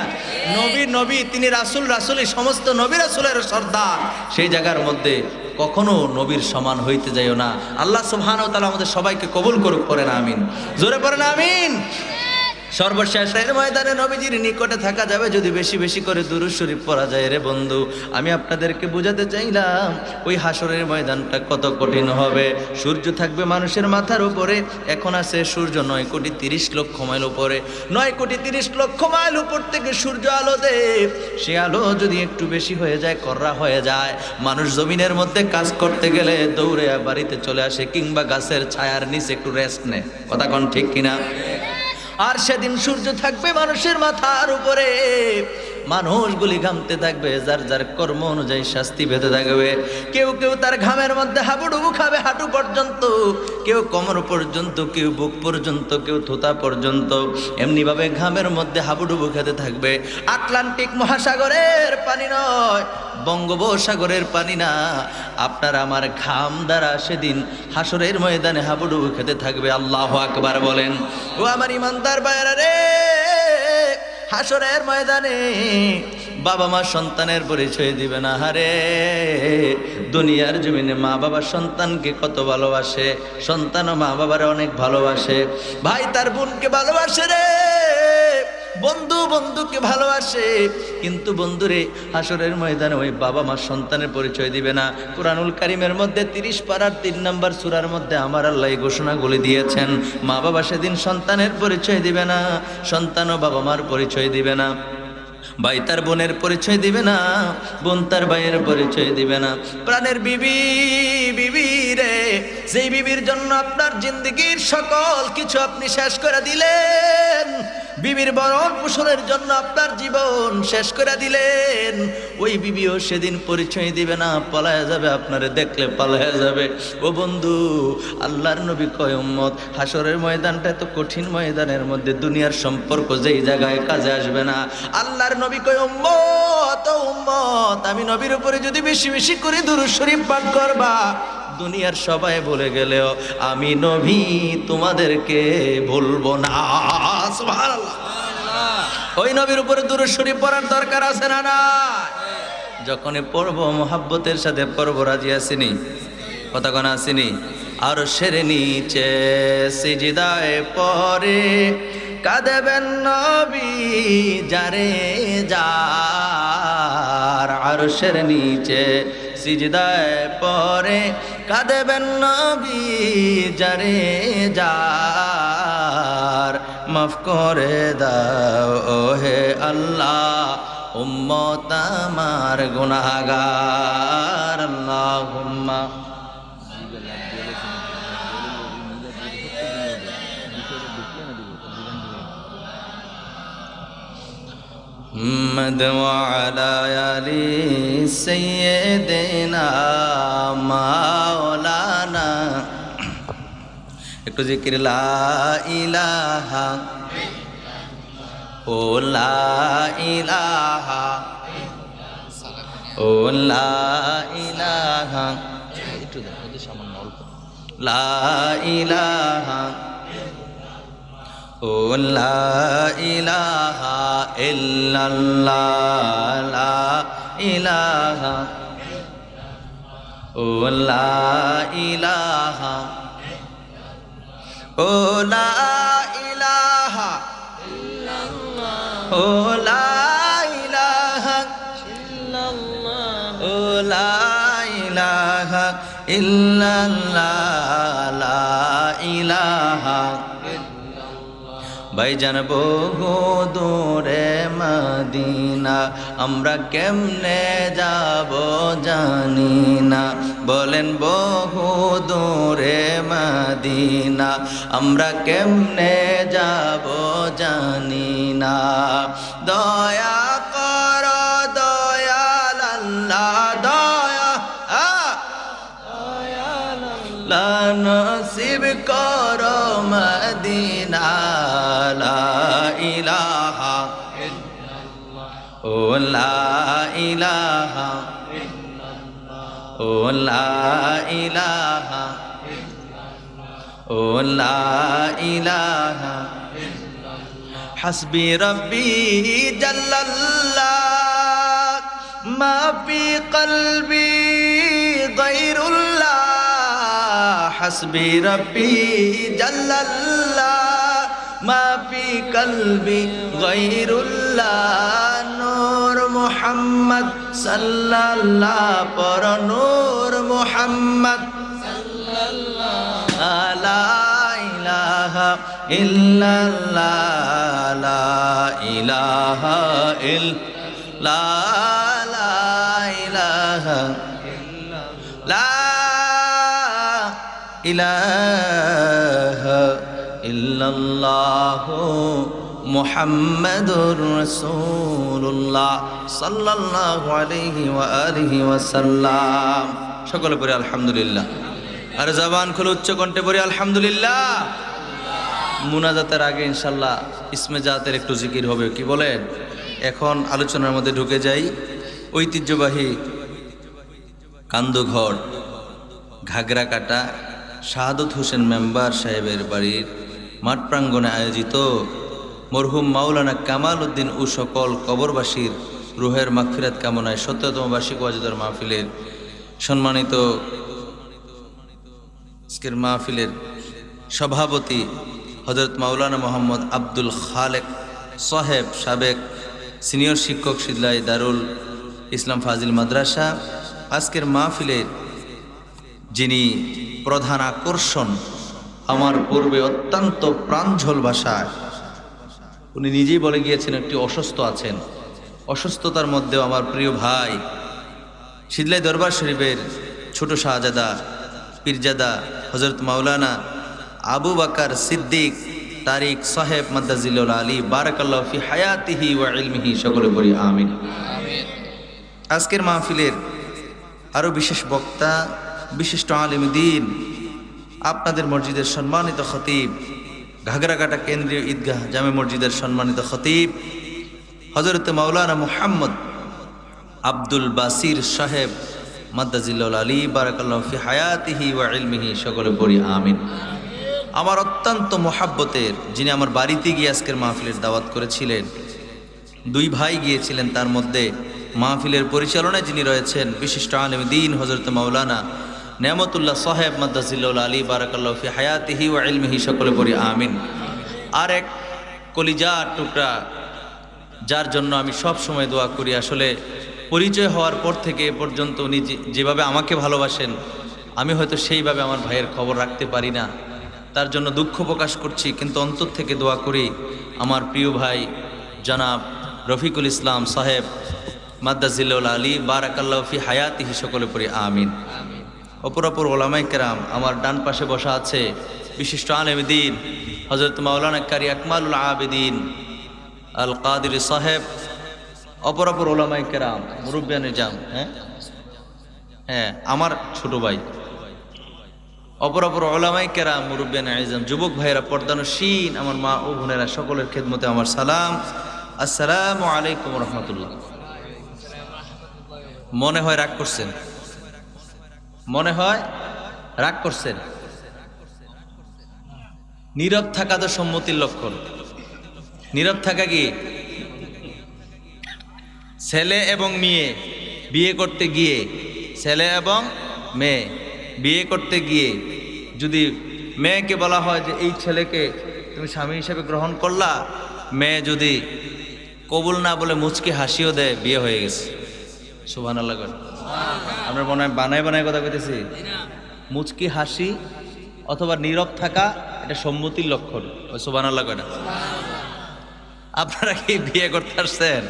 নবী তিনি রাসূলই সমস্ত নবী রাসূলের সর্দার। সেই জায়গার মধ্যে কখনো নবীর সমান হইতে যাইও না। আল্লাহ সুবহানাহু ওয়া তাআলা আমাদের সবাইকে কবুল করুক, পড়েন আমিন, জোরে পড়েন আমিন। সর্বশেষ ময়দানে নবীজির নিকটে থাকা যাবে যদি বেশি বেশি করে দুরূদ শরীফ পড়া যায়। রে বন্ধু, আমি আপনাদেরকে বোঝাতে চাইলাম ওই হাসরের ময়দানটা কত কঠিন হবে। সূর্য থাকবে মানুষের মাথার উপরে। এখন আছে সূর্য 9,30,00,000 মাইল উপরে। 9,30,00,000 মাইল উপর থেকে সূর্য আলো দেয়। সে আলো যদি একটু বেশি হয়ে যায়, কড়া হয়ে যায়, মানুষ জমিনের মধ্যে কাজ করতে গেলে দৌড়ে বাড়িতে চলে আসে, কিংবা গাছের ছায়ার নিচে একটু রেস্ট নেয়। কথা কোন ঠিক কিনা? আর সেদিন সূর্য থাকবে মানুষের মাথার উপরে, মানুষগুলি ঘামতে থাকবে, যার যার কর্ম অনুযায়ী শাস্তি পেতে থাকবে। কেউ কেউ তার ঘামের মধ্যে হাবুডুবু খাবে হাঁটু পর্যন্ত, কেউ কোমর পর্যন্ত, কেউ বুক পর্যন্ত, কেউ থুতা পর্যন্ত, এমনিভাবে ঘামের মধ্যে হাবুডুবু খেতে থাকবে। আটলান্টিক মহাসাগরের পানি নয়, বঙ্গোপসাগরের পানি না, আপনার আমার ঘাম দ্বারা সেদিন হাসরের ময়দানে হাবুডুবু খেতে থাকবে। আল্লাহু আকবার বলেন। ও আমার ইমানদার ভাইরা রে, হাসরের ময়দানে বাবা মা সন্তানের পরিচয় দিবে না। হারে, দুনিয়ার জমিনে মা বাবা সন্তানকে কত ভালোবাসে, সন্তানও মা বাবারে অনেক ভালোবাসে, ভাই তার বোনকে ভালোবাসে রে, বন্ধু বন্ধুকে ভালোবাসে। কিন্তু বন্ধুরে, হাসরের ময়দানে ওই বাবা মা সন্তানের পরিচয় দিবে না। কুরআনুল কারীমের মধ্যে 30 পারার 3 নম্বর সূরার মধ্যে আমার আল্লাহ এই ঘোষণাগুলি দিয়েছেন। মা বাবা সেদিন সন্তানের পরিচয় দিবে না, সন্তানও বাবা মার পরিচয় দিবে না, ভাই তার বোনের পরিচয় দিবে না, বোন তার ভাইয়ের পরিচয় দিবে না। প্রাণের বিবি রে, যেই বিবির জন্য আপনার জিন্দগির সকল কিছু আপনি শেষ করে দিলেন, বিবির ভরণ পোষণের জন্য আপনার জীবন শেষ করে দিলেন, ওই বিবিও সেদিন পরিচয় দিবে না, পালায়া যাবে, আপনারে দেখলে পালায়া যাবে। ও বন্ধু, আল্লাহর নবী কয় উম্মত, হাসরের ময়দানটা এত কঠিন ময়দানের মধ্যে দুনিয়ার সম্পর্ক যেই জায়গায় কাজে আসবে না। আল্লাহর নবী কয় উম্মত, আমি নবীর উপরে যদি বেশি বেশি করে দুরূদ শরীফ পাঠ করবা, দুনিয়ার সবাই বলে গেলেও আমি নবী তোমাদেরকে বলবো না। সুবহানাল্লাহ। ওই নবীর উপরে দুরূদ শরীফ পড়ার দরকার আছে না? না, যখনই পড়বো মোহাব্বতের সাথে পড়বো, রাজি আসিনি? কথা কোন আসিনি? আর সের নিচে সিজদায় পড়ে কাঁদবেন নবী যারে যার, আরশের নিচে সিজদায় পড়ে কাঁদবেন নবী যারে যার, মাফ করে দাও ওহে আল্লাহ উম্মত আমার গুনাহগার। আল্লাহুম্মা মুহাম্মদ ওয়া আলা আলি সাইয়্যিদিনা মাওলানা। একটু জিকির, লা ইলাহা ও লা ইলাহা ও লা ইলাহা, একটু সামান্য অল্প, লা ইলাহা ও লা ইলাহা ইল্লাল্লাহ, লা ইলাহা ও লা ইলাহা ও লা ইলাহা ও লা ইলাহা ও লা ইলাহা ইল্লাল্লাহ, লা ইলাহা। ভাইজান বহু দূরে মদিনা, আমরা কেমনে যাব জানি না, বলেন বহু দূরে মদিনা, আমরা কেমনে যাব জানি না। দয়া কর লা নসিব করো মদিনা লা ইলাহা ও লা ইলাহা ও লা ইলাহা ও লা ইলাহা হাসবি রব্বি জাল্লাল্লাহ মা ফি কলবি গায়রুল্লাহ হাসবি রব্বি জাল্লাল্লাহ মা ফি কলবি গায়রুল্লাহ নূর মুহাম্মদ সাল্লাল্লাহ পর নূর মুহাম্মদ সাল্লাল্লাহ লা ইলাহা ইল্লাল্লাহ লা ইলাহা ইল্লাল্লাহ লা ইলাহা লা ইলাহা ইল্লাল্লাহ মুহাম্মাদুর রাসূলুল্লাহ সাল্লাল্লাহু আলাইহি ওয়া আলিহি ওয়াসাল্লাম। সকলে পড়ি আলহামদুলিল্লাহ। আর জবান খুলে উচ্চ কণ্ঠে পড়ি আলহামদুলিল্লাহ। মুনাজাতের আগে ইনশাআল্লাহ ইসমে জাতের একটু জিকির হবে, কি বলেন? এখন আলোচনার মধ্যে ঢুকে যাই। ঐতিহ্যবাহী কান্দুঘর ঘাগরাকাটা শাহাদত হোসেন মেম্বার সাহেবের বাড়ির মাঠ প্রাঙ্গণে আয়োজিত মরহুম মাওলানা কামাল উদ্দিন ও সকল কবরবাসীর রুহের মাগফিরাত কামনায় ১৭তম বার্ষিক ওয়াজিদার মাহফিলের সম্মানিত আজকের মাহফিলের সভাপতি হযরত মাওলানা মোহাম্মদ আব্দুল খালেক সাহেব, সাবেক সিনিয়র শিক্ষক, সিদলাই দারুল ইসলাম ফাজিল মাদ্রাসা, আজকের মাহফিলের যিনি প্রধান আকর্ষণ, আমার পূর্বে অত্যন্ত প্রাঞ্জল ভাষায় উনি নিজেই বলে গিয়েছেন একটি অসুস্থ আছেন, অসুস্থতার মধ্যেও আমার প্রিয় ভাই সিদলাই দরবার শরীফের ছোট শাহজাদা পীরজাদা হযরত মাওলানা আবু বকর সিদ্দিক তারিক সাহেব মাদ্দাজিলুল আলী বারাকাল্লাহু ফি হায়াতিহি ওয়া ইলমিহি। সকলে বলি আমিন। আজকের মাহফিলের আরো বিশেষ বক্তা, বিশিষ্ট আলেম দ্বীন, আপনাদের মসজিদের সম্মানিত খতিব, ঘাগরাকাটা কেন্দ্রীয় ঈদগাহ জামে মসজিদের সম্মানিত খতিব হযরত মাওলানা মুহাম্মদ আব্দুল বাসির সাহেব মাদ্দাজিলুল আলী বারাকাল্লাহু ফি হায়াতিহি ওয়া ইলমিহি। সকলে বলি আমিন। আমার অত্যন্ত মহাব্বতের, যিনি আমার বাড়িতে গিয়ে আজকের মাহফিলের দাওয়াত করেছিলেন, দুই ভাই গিয়েছিলেন, তার মধ্যে মাহফিলের পরিচালনায় যিনি রয়েছেন বিশিষ্ট আলেম দ্বীন হযরত মাওলানা নেয়ামতুল্লাহ সাহেব মাদ্দাজিলুল আলী বারাকাল্লাহু ফি হায়াতিহি ওয়া ইলমিহি। সকলে বলি আমিন। আর এক কলিজার টুকরা, যার জন্য আমি সব সময় দোয়া করি, আসলে পরিচয় হওয়ার পর থেকে এ পর্যন্ত উনি যেভাবে আমাকে ভালোবাসেন, আমি হয়তো সেইভাবে আমার ভাইয়ের খবর রাখতে পারি না, তার জন্য দুঃখ প্রকাশ করছি, কিন্তু অন্তর থেকে দোয়া করি আমার প্রিয় ভাই জনাব রফিকুল ইসলাম সাহেব মাদ্দাজিলুল আলী বারাকাল্লাহু ফি হায়াতিহি। সকলে পড়ি আমিন। অপরাপর ওলামায়ে কেরাম, আমার ডান পাশে বসা আছে বিশিষ্ট আলেম দ্বীন হযরত মাওলানা কারি আকমালুল আবেদিন আল কাদির সাহেব, অপরাপর ওলামায়ে কেরাম মুরব্বিয়ানে জাম, হ্যাঁ আমার ছোট ভাই, অপরাপর ওলামায়ে কেরাম মুরব্বিয়ানে আযম, যুবক ভাইয়েরা, পর্দানশীন আমার মা ও বোনেরা, সকলের খেদমতে আমার সালাম। আসসালামু আলাইকুম রহমতুল্লাহ। মনে হয় রাগ করছেন, মনে হয় রাগ করছেন। নীরব থাকা তো সম্মতির লক্ষণ। নীরব থাকা কি? ছেলে এবং মেয়ে বিয়ে করতে গিয়ে, ছেলে এবং মেয়ে বিয়ে করতে গিয়ে যদি মেয়েকে বলা হয় যে এই ছেলেকে তুমি স্বামী হিসেবে গ্রহণ করলা, মেয়ে যদি কবুল না বলে মুচকি হাসিও দেয়, বিয়ে হয়ে গেছে। সুবহানাল্লাহ। আমরা মনে হয় বানায় বানায় কথা কইতেছি। মুচকি হাসি অথবা নীরব থাকা এটা সম্মতির লক্ষণ। সুবহানাল্লাহ। আপনারা কি বিয়ে করতে আসছেন?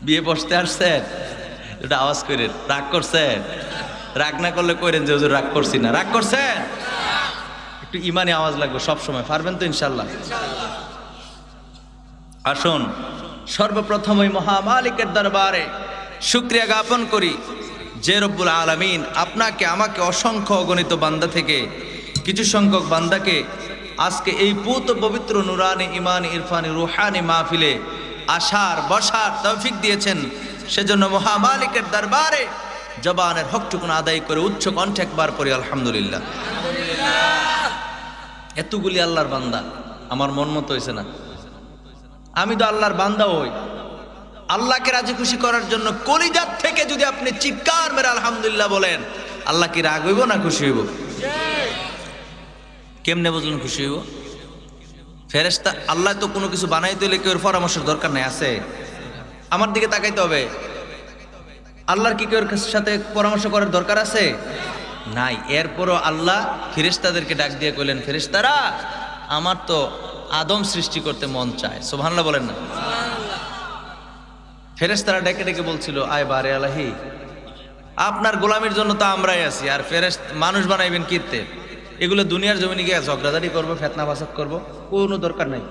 বিয়ে বসতে আসছেন? এটা আওয়াজ করেন। রাগ করছেন? রাগ না করলে কইরেন যে হুজুর রাগ করছি না। রাগ করছেন? একটু ইমানি আওয়াজ লাগবে সব সময়। পারবেন তো ইনশাআল্লাহ? আসুন সর্বপ্রথম ওই মহামালিকের দরবারে শুকরিয়া জ্ঞাপন করি, যে রব্বুল আলামিন আপনাকে আমাকে অসংখ্য অগণিত বান্দা থেকে কিছু সংখ্যক বান্দাকে আজকে এই পুত পবিত্র নুরানি ইমানি ইরফানি রুহানি মাহফিলে আসার বসার তৌফিক দিয়েছেন, সেজন্য মহামালিকের দরবারে জবানের হকটুকুন আদায় করে উচ্চ কণ্ঠে একবার পড়ি আলহামদুলিল্লাহ। এতগুলি আল্লাহর বান্দা, আমার মন মতো হয়েছে না? আমি তো আল্লাহর বান্দা হই। আল্লাহকে রাজি খুশি করার জন্য কলিজাত থেকে যদি আপনি চিৎকার মেরে আলহামদুলিল্লাহ বলেন, আল্লাহ কি রাগ হইব না খুশি হইব? কেমনে বুঝলেন খুশি হইব? ফেরেশতা আল্লাহ তো কোনো কিছু বানাইতে হলে কেউ পরামর্শের দরকার নেই, আছে? আমার দিকে তাকাইতে হবে। আল্লাহর কি কেউ সাথে পরামর্শ করার দরকার আছে? নাই। এরপরও আল্লাহ ফেরেশতাদেরকে ডাক দিয়ে কইলেন, ফেরেশতারা আমার তো আদম সৃষ্টি করতে মন চায়। সুবহানাল্লাহ বলেন না? ফেরেশতারা ডেকে ডেকে বলছিল, আয় বারে আলাহি, আপনার গোলামির জন্য তো আমরাই আছি, আর মানুষ বানাইবেন কিতে? এগুলো দুনিয়ার জমিনে গিয়ে ঝগড়াঝাড়ি করবো, ফেতনা ফাসাদ করবো, কোনো দরকার নাই।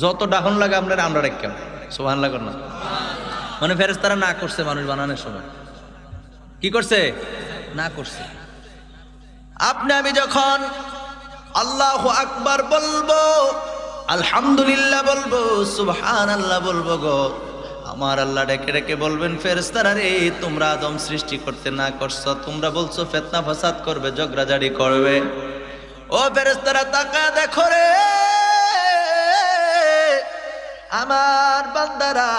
যত ডাহন লাগে আপনারা আমরা রেখে। সুবহানাল্লাহ কর না? মানে ফেরেশতারা না করছে মানুষ বানানোর সময়, কি করছে? না করছে। আপনি আমি যখন আল্লাহু আকবার বলবো, আলহামদুলিল্লাহ বলবো, সুবহানাল্লাহ বলবো গো, আমার আল্লাহ ডেকে ডেকে বলবেন, ফেরেশতারা রে তোমরা আদম সৃষ্টি করতে না করছো, তোমরা বলছো ফিতনা ফাসাদ করবে, ঝগড়াঝাড়ি করবে। ও ফেরেশতারা তাকা দেখো রে, আমার বান্দারা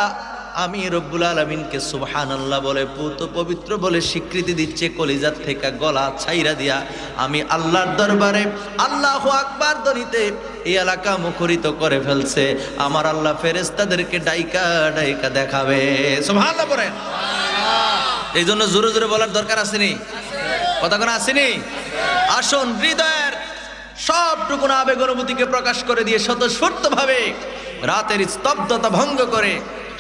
আমি রব্বুল আলামিনকে সুবহানাল্লাহ বলে পুত পবিত্র বলে স্বীকৃতি দিচ্ছে, কলিজাত থেকে গলা ছাইরা দিয়া আমি আল্লাহর দরবারে আল্লাহু আকবার ধ্বনিতে এই এলাকা মুখরিত করে ফেলছে। আমার আল্লাহ ফেরেশতাদেরকে ডাইকা ডাইকা দেখাবে। সুবহানাল্লাহ বলেন। এই জন্য জোরে জোরে বলার দরকার আসেনি? কথা কোনো আসেনি? আসুন হৃদয়ের সবটুকুন আবেগ অনুভূতিকে প্রকাশ করে দিয়ে স্বতঃস্ফূর্তভাবে রাতের স্তব্ধতা ভঙ্গ করে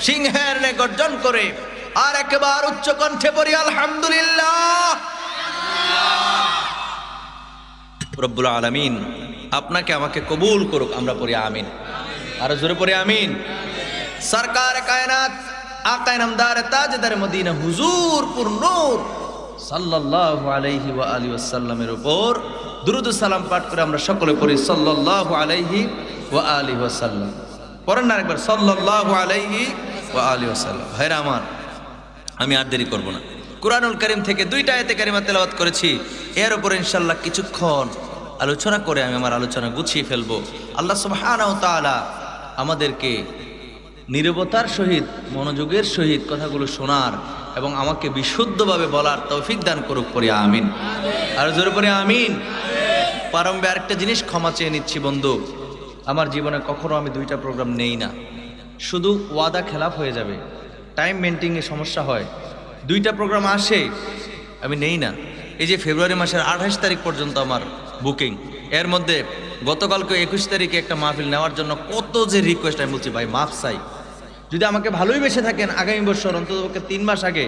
সিংহের ন্যায় গর্জন করে আর একবার উচ্চ কণ্ঠে পড়ি আলহামদুলিল্লাহ। রব্বুল আলামিন আপনাকে আমাকে কবুল করুক, আমরা পড়ি আমিন। আরো জোরে পড়ি আমিন। সরকার কায়নাত আকায়ে নামদার তাজদার মদিনা হুজুর পুর নূর সাল্লাল্লাহু আলাইহি ওয়া আলিহি ওয়াসাল্লামের উপর দুরূদ ও সালাম পাঠ করে আমরা সকলে পড়ি সাল্লাল্লাহু আলাইহি ওয়া আলিহি ওয়াসাল্লাম। পড়েন না একবার, সাল্লাল্লাহু আলাইহি ওয়া আলিহি ওয়াসাল্লাম। ভাইরা আমার, আমি আর দেরি করব না। কুরআনুল কারীম থেকে 2টা আয়াতে কারিমা তেলাওয়াত করেছি, এর উপর ইনশাআল্লাহ কিছুক্ষণ আলোচনা করে আমি আমার আলোচনা গুছিয়ে ফেলবো। আল্লাহ সুবহানাহু ওয়া তাআলা আমাদেরকে নীরবতার সহিত মনোযোগের সহিত কথাগুলো শোনার এবং আমাকে বিশুদ্ধভাবে বলার তৌফিক দান করুক, পড়ি আমিন। আর জোরে পড়ি আমিন। প্রারম্ভে আরেকটা জিনিস ক্ষমা চেয়ে নিচ্ছি বন্ধু, আমার জীবনে কখনো আমি 2টা প্রোগ্রাম নেই না, শুধু ওয়াদা খেলাপ হয়ে যাবে, টাইম মেনটেনে সমস্যা হয়। 2টা প্রোগ্রাম আসে, আমি নেই না। এই যে ফেব্রুয়ারি মাসের 28 তারিখ পর্যন্ত আমার বুকিং, এর মধ্যে গতকালকে 21 তারিখে একটা মাহফিল নেওয়ার জন্য কত যে রিকোয়েস্ট। আমি বলছি ভাই মাফ চাই, যদি আমাকে ভালোই বেসে থাকেন আগামী বছর অন্তত 3 মাস আগে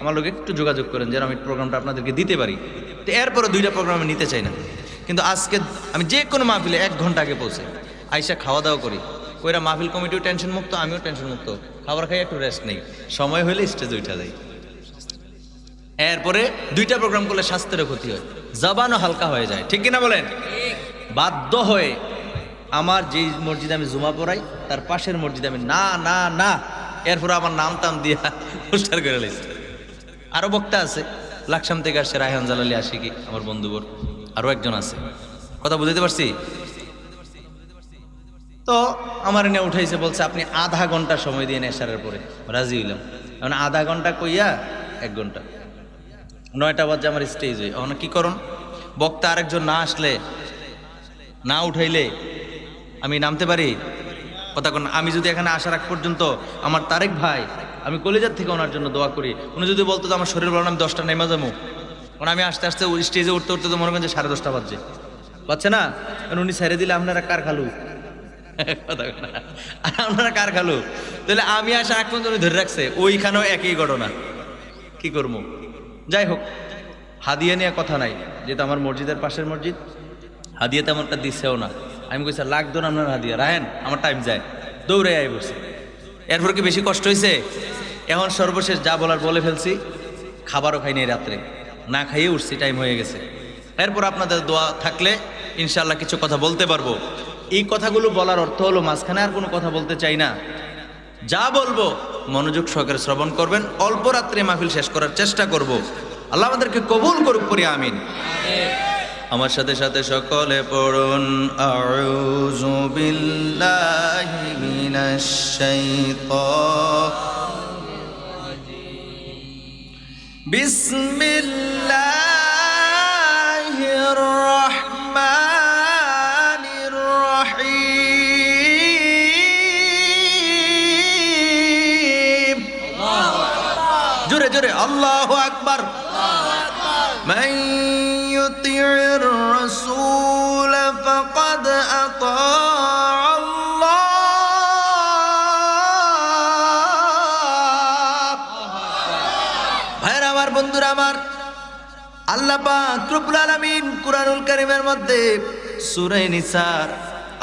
আমার লোক একটু যোগাযোগ করেন যেন আমি প্রোগ্রামটা আপনাদেরকে দিতে পারি। তো এরপরে 2টা প্রোগ্রাম আমি নিতে চাই না, কিন্তু আজকে আমি যে কোনো মাহফিলে 1 ঘন্টা আগে পৌঁছে আইসা খাওয়া দাওয়া করি। ওইরা মাহফিল কমিটিও টেনশন মুক্ত, আমিও টেনশন মুক্ত, খাবার খাই একটু রেস্ট নেই, সময় হলে স্টেজে উঠা যাই। এরপরে 2টা প্রোগ্রাম করলে স্বাস্থ্যেরও ক্ষতি হয়, জবানও হালকা হয়ে যায়, ঠিক কিনা বলেন? বাধ্য হয়ে আমার যেই মসজিদে আমি জুমা পড়াই তার পাশের মসজিদে আমি না না না, এরপরে আমার নাম টাম দিয়া পোস্টার করে লাইছি। আরও বক্তা আছে, লাকসাম থেকে আসছে রায়হান জালালি আশিকি আমার বন্ধুবর, আরও একজন আছে। কথা বুঝতে পারছি তো? আমার এনে উঠাইছে, বলছে আপনি আধা ঘন্টা সময় দিয়ে নেশারের পরে। রাজি হইলাম। মানে আধা ঘন্টা কইয়া 1 ঘন্টা, 9টা বাজে আমার স্টেজ হই। এখন কি করুন, বক্তা আরেকজন না আসলে না উঠাইলে আমি নামতে পারি? কথা কোন? আমি যদি এখানে আসার আগ পর্যন্ত আমার তারেক ভাই, আমি কলেজার থেকে ওনার জন্য দোয়া করি, উনি যদি বলতো তো আমার শরীর বলেন আমি 10টা নেমে যাবো, কারণ আমি আস্তে আস্তে স্টেজে উঠতে উঠতে তো মনে করেন যে 10:30 বাজছে, পাচ্ছে না? কারণ উনি ছেড়ে দিলে আপনারা কার খালু? আপনারা কার খালু? তাহলে আমি আসা আগ পর্যন্ত উনি ধরে রাখছে, ওইখানেও একই ঘটনা। কি করবো? যাই হোক, হাদিয়া নিয়ে কথা নাই, যেটা আমার মসজিদের পাশের মসজিদ, হাদিয়া তেমনটা দিচ্ছেও না। আমি কইছি লাগতো না আপনার হাদিয়া, রাহেন আমার টাইম যায়, দৌড়ে আই বসে। এরপর কি বেশি কষ্ট হয়েছে? এখন সর্বশেষ যা বলার বলে ফেলছি, খাবারও খাইনি রাত্রে, না খাইয়ে উঠছি, টাইম হয়ে গেছে। এরপর আপনাদের দোয়া থাকলে ইনশাআল্লাহ কিছু কথা বলতে পারবো। এই কথাগুলো বলার অর্থ হলো মাঝখানে আর কোনো কথা বলতে চাই না, যা বলবো মনোযোগ সহকারে শ্রবণ করবেন। অল্প রাত্রে মাহফিল শেষ করার চেষ্টা করব। আল্লাহ আমাদেরকে কবুল করুক, পড়ি আমিন। আমার সাথে সাথে সকলে পড়ুন, আউযু বিল্লাহি মিনাশ শাইতানির বিসমিল্লাহির রাহমানির রহিম। জোরে জোরে আল্লাহু আকবার। মান ইউতি'র রাসূল ফাকাদ আতা আল্লাহ। ভাইরা আমার, বন্ধুরা আমার, আল্লাহ পাক রব্বুল আলামিন কুরআনুল কারীমের মধ্যে সূরা নিসার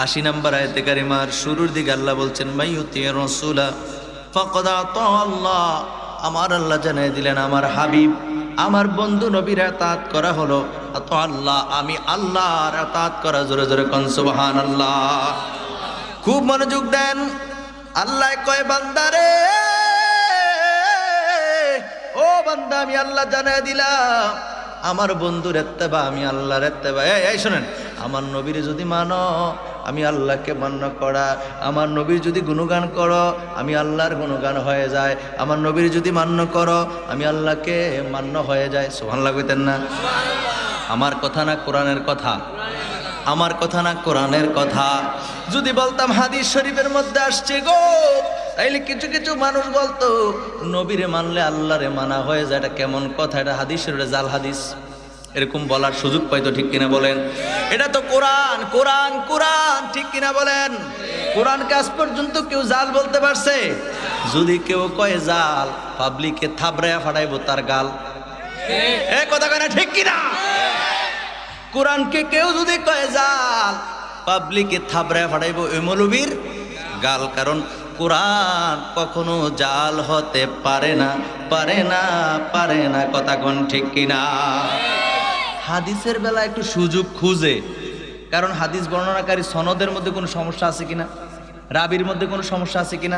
৮০ নম্বর আয়াতে কারিমার শুরুর দিকে আল্লাহ বলছেন, মান ইউতি'র রাসূলা ফাকাদ আতা আল্লাহ। আমার আল্লাহ জানিয়ে দিলেন, আমার হাবিব, আমার বন্ধু নবীর আতাত করা হলো আত আল্লাহ, আমি আল্লাহর আতাত করা। জোরে জোরে কোন সুবহানাল্লাহ। খুব মনোযোগ দেন। আল্লাহ কয়, বান্দারে, ও বান্দা, আমি আল্লাহ জানিয়ে দিলাম আমার বন্ধুর ইত্তেবা, আমি আল্লাহর ইত্তেবা। এই শোনেন, আমার নবীর যদি মানো, আমি আল্লাহকে মান্য করা। আমার নবীর যদি গুণগান করো, আমি আল্লাহর গুণগান হয়ে যায়। আমার নবীর যদি মান্য করো, আমি আল্লাহকে মান্য হয়ে যায়। সুবহানাল্লাহ কইতেন না? আমার কথা না কোরআনের কথা? আমার কথা না কোরআনের কথা? যদি বলতাম হাদিস শরীফের মধ্যে আসছে গো, তাইলে কিছু কিছু মানুষ বলতো নবীরে মানলে আল্লাহরে মানা হয়ে যায়। এটা কেমন কথা? এটা হাদিস শরীফের জাল হাদিস, এরকম বলার সুযোগ পাইতো, ঠিক কিনা বলেন? এটা তো কোরআন, কোরআন, কোরআন, ঠিক কিনা বলেন? কোরআনকে আজ পর্যন্ত কেউ জাল বলতে পারছে? যদি কেউ কয় জাল, পাবলিকে থাবড়ায়া ফাটাইবো তার গাল। এ কথা কয় না, ঠিক কিনা? কোরআনকে কেউ যদি কয় জাল, পাবলিকে থাবড়ায়া ফাটাইবো ওই মৌলবীর গাল। কারণ কোরআন কখনো জাল হতে পারে না, পারে না, পারে না। কথা কোন, ঠিক কিনা? হাদিসের বেলা একটু সুযোগ খুঁজে, কারণ হাদিস বর্ণনাকারী সনদের মধ্যে কোনো সমস্যা আছে কিনা, রাবির মধ্যে কোনো সমস্যা আছে কিনা,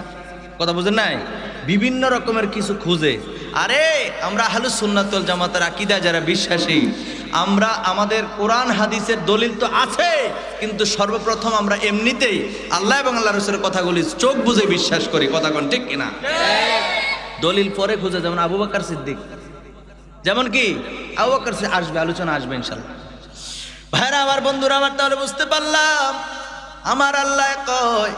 কথা বুঝেন নাই? বিভিন্ন রকমের কিছু খুঁজে। আরে আমরা আহলুস সুন্নাত ওয়াল জামাতের আকীদা যারা বিশ্বাসী, আমরা আমাদের কোরআন হাদিসের দলিল তো আছে, কিন্তু সর্বপ্রথম আমরা এমনিতেই আল্লাহ এবং আল্লাহ রাসূলের কথাগুলি চোখ বুজে বিশ্বাস করি। কথা কোন, ঠিক কিনা? দলিল পরে খুঁজে, যেমন আবু বকর সিদ্দিক, যেমন কি আবু বকর আসবে, আলোচনা আসবে ইনশাআল্লাহ। ভাইরা আমার, বন্ধুরা আমার, তাহলে বুঝতে পারলাম আমার আল্লাহ কয়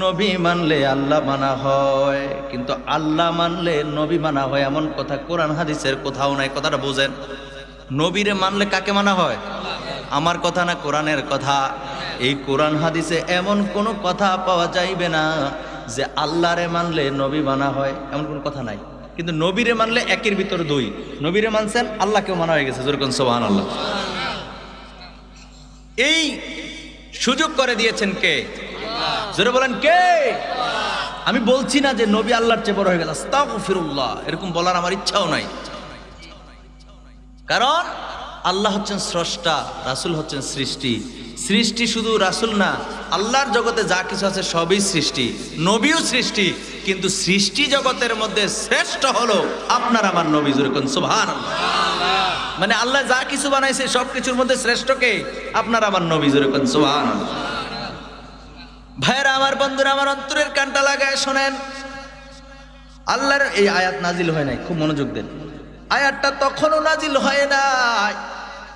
নবী মানলে আল্লাহ মানা হয়, কিন্তু আল্লাহ মানলে নবী মানা হয় এমন কথা কোরআন হাদিসের কোথাও নাই। কথাটা বুঝেন? নবীরে মানলে কাকে মানা হয়? আমার কথা না কোরআনের কথা? এই কোরআন হাদিসে এমন কোনো কথা পাওয়া যাইবে না যে আল্লাহরে মানলে নবী মানা হয়, এমন কোনো কথা নাই। কিন্তু নবীরে মানলে একের ভিতর দুই, নবীরে মানছেন, আল্লাহকেও মানা হয়ে গেছে। যেরকম সুবহানাল্লাহ। এই সুযোগ করে দিয়েছেন কে? জোরে বলেন কে? আমি বলছি না যে নবী আল্লাহর চেয়ে বড় হয়ে গেল, আস্তাগফিরুল্লাহ, এরকম বলার আমার ইচ্ছাও নাই। কারণ আল্লাহ হচ্ছেন স্রষ্টা, রাসূল হচ্ছেন সৃষ্টি। সৃষ্টি শুধু রাসূল না, আল্লাহর জগতে যা কিছু আছে সবই সৃষ্টি, নবীও সৃষ্টি। কিন্তু সৃষ্টি জগতের মধ্যে শ্রেষ্ঠ হলো আপনার আমার নবী। যেরকম সুবহানাল্লাহ, মানে আল্লাহ যা কিছু বানাইছে সব কিছুর মধ্যে শ্রেষ্ঠ কে? আপনার আমার নবী। যেরকম সুবহানাল্লাহ। ভাইরা আমার, বন্ধুরা আমার, অন্তরের কানটা লাগায় শোনেন। আল্লাহর এই আয়াত নাজিল হয় নাই, খুব মনোযোগ দেন। আয়াতটা তখনও নাজিল হয় নাই।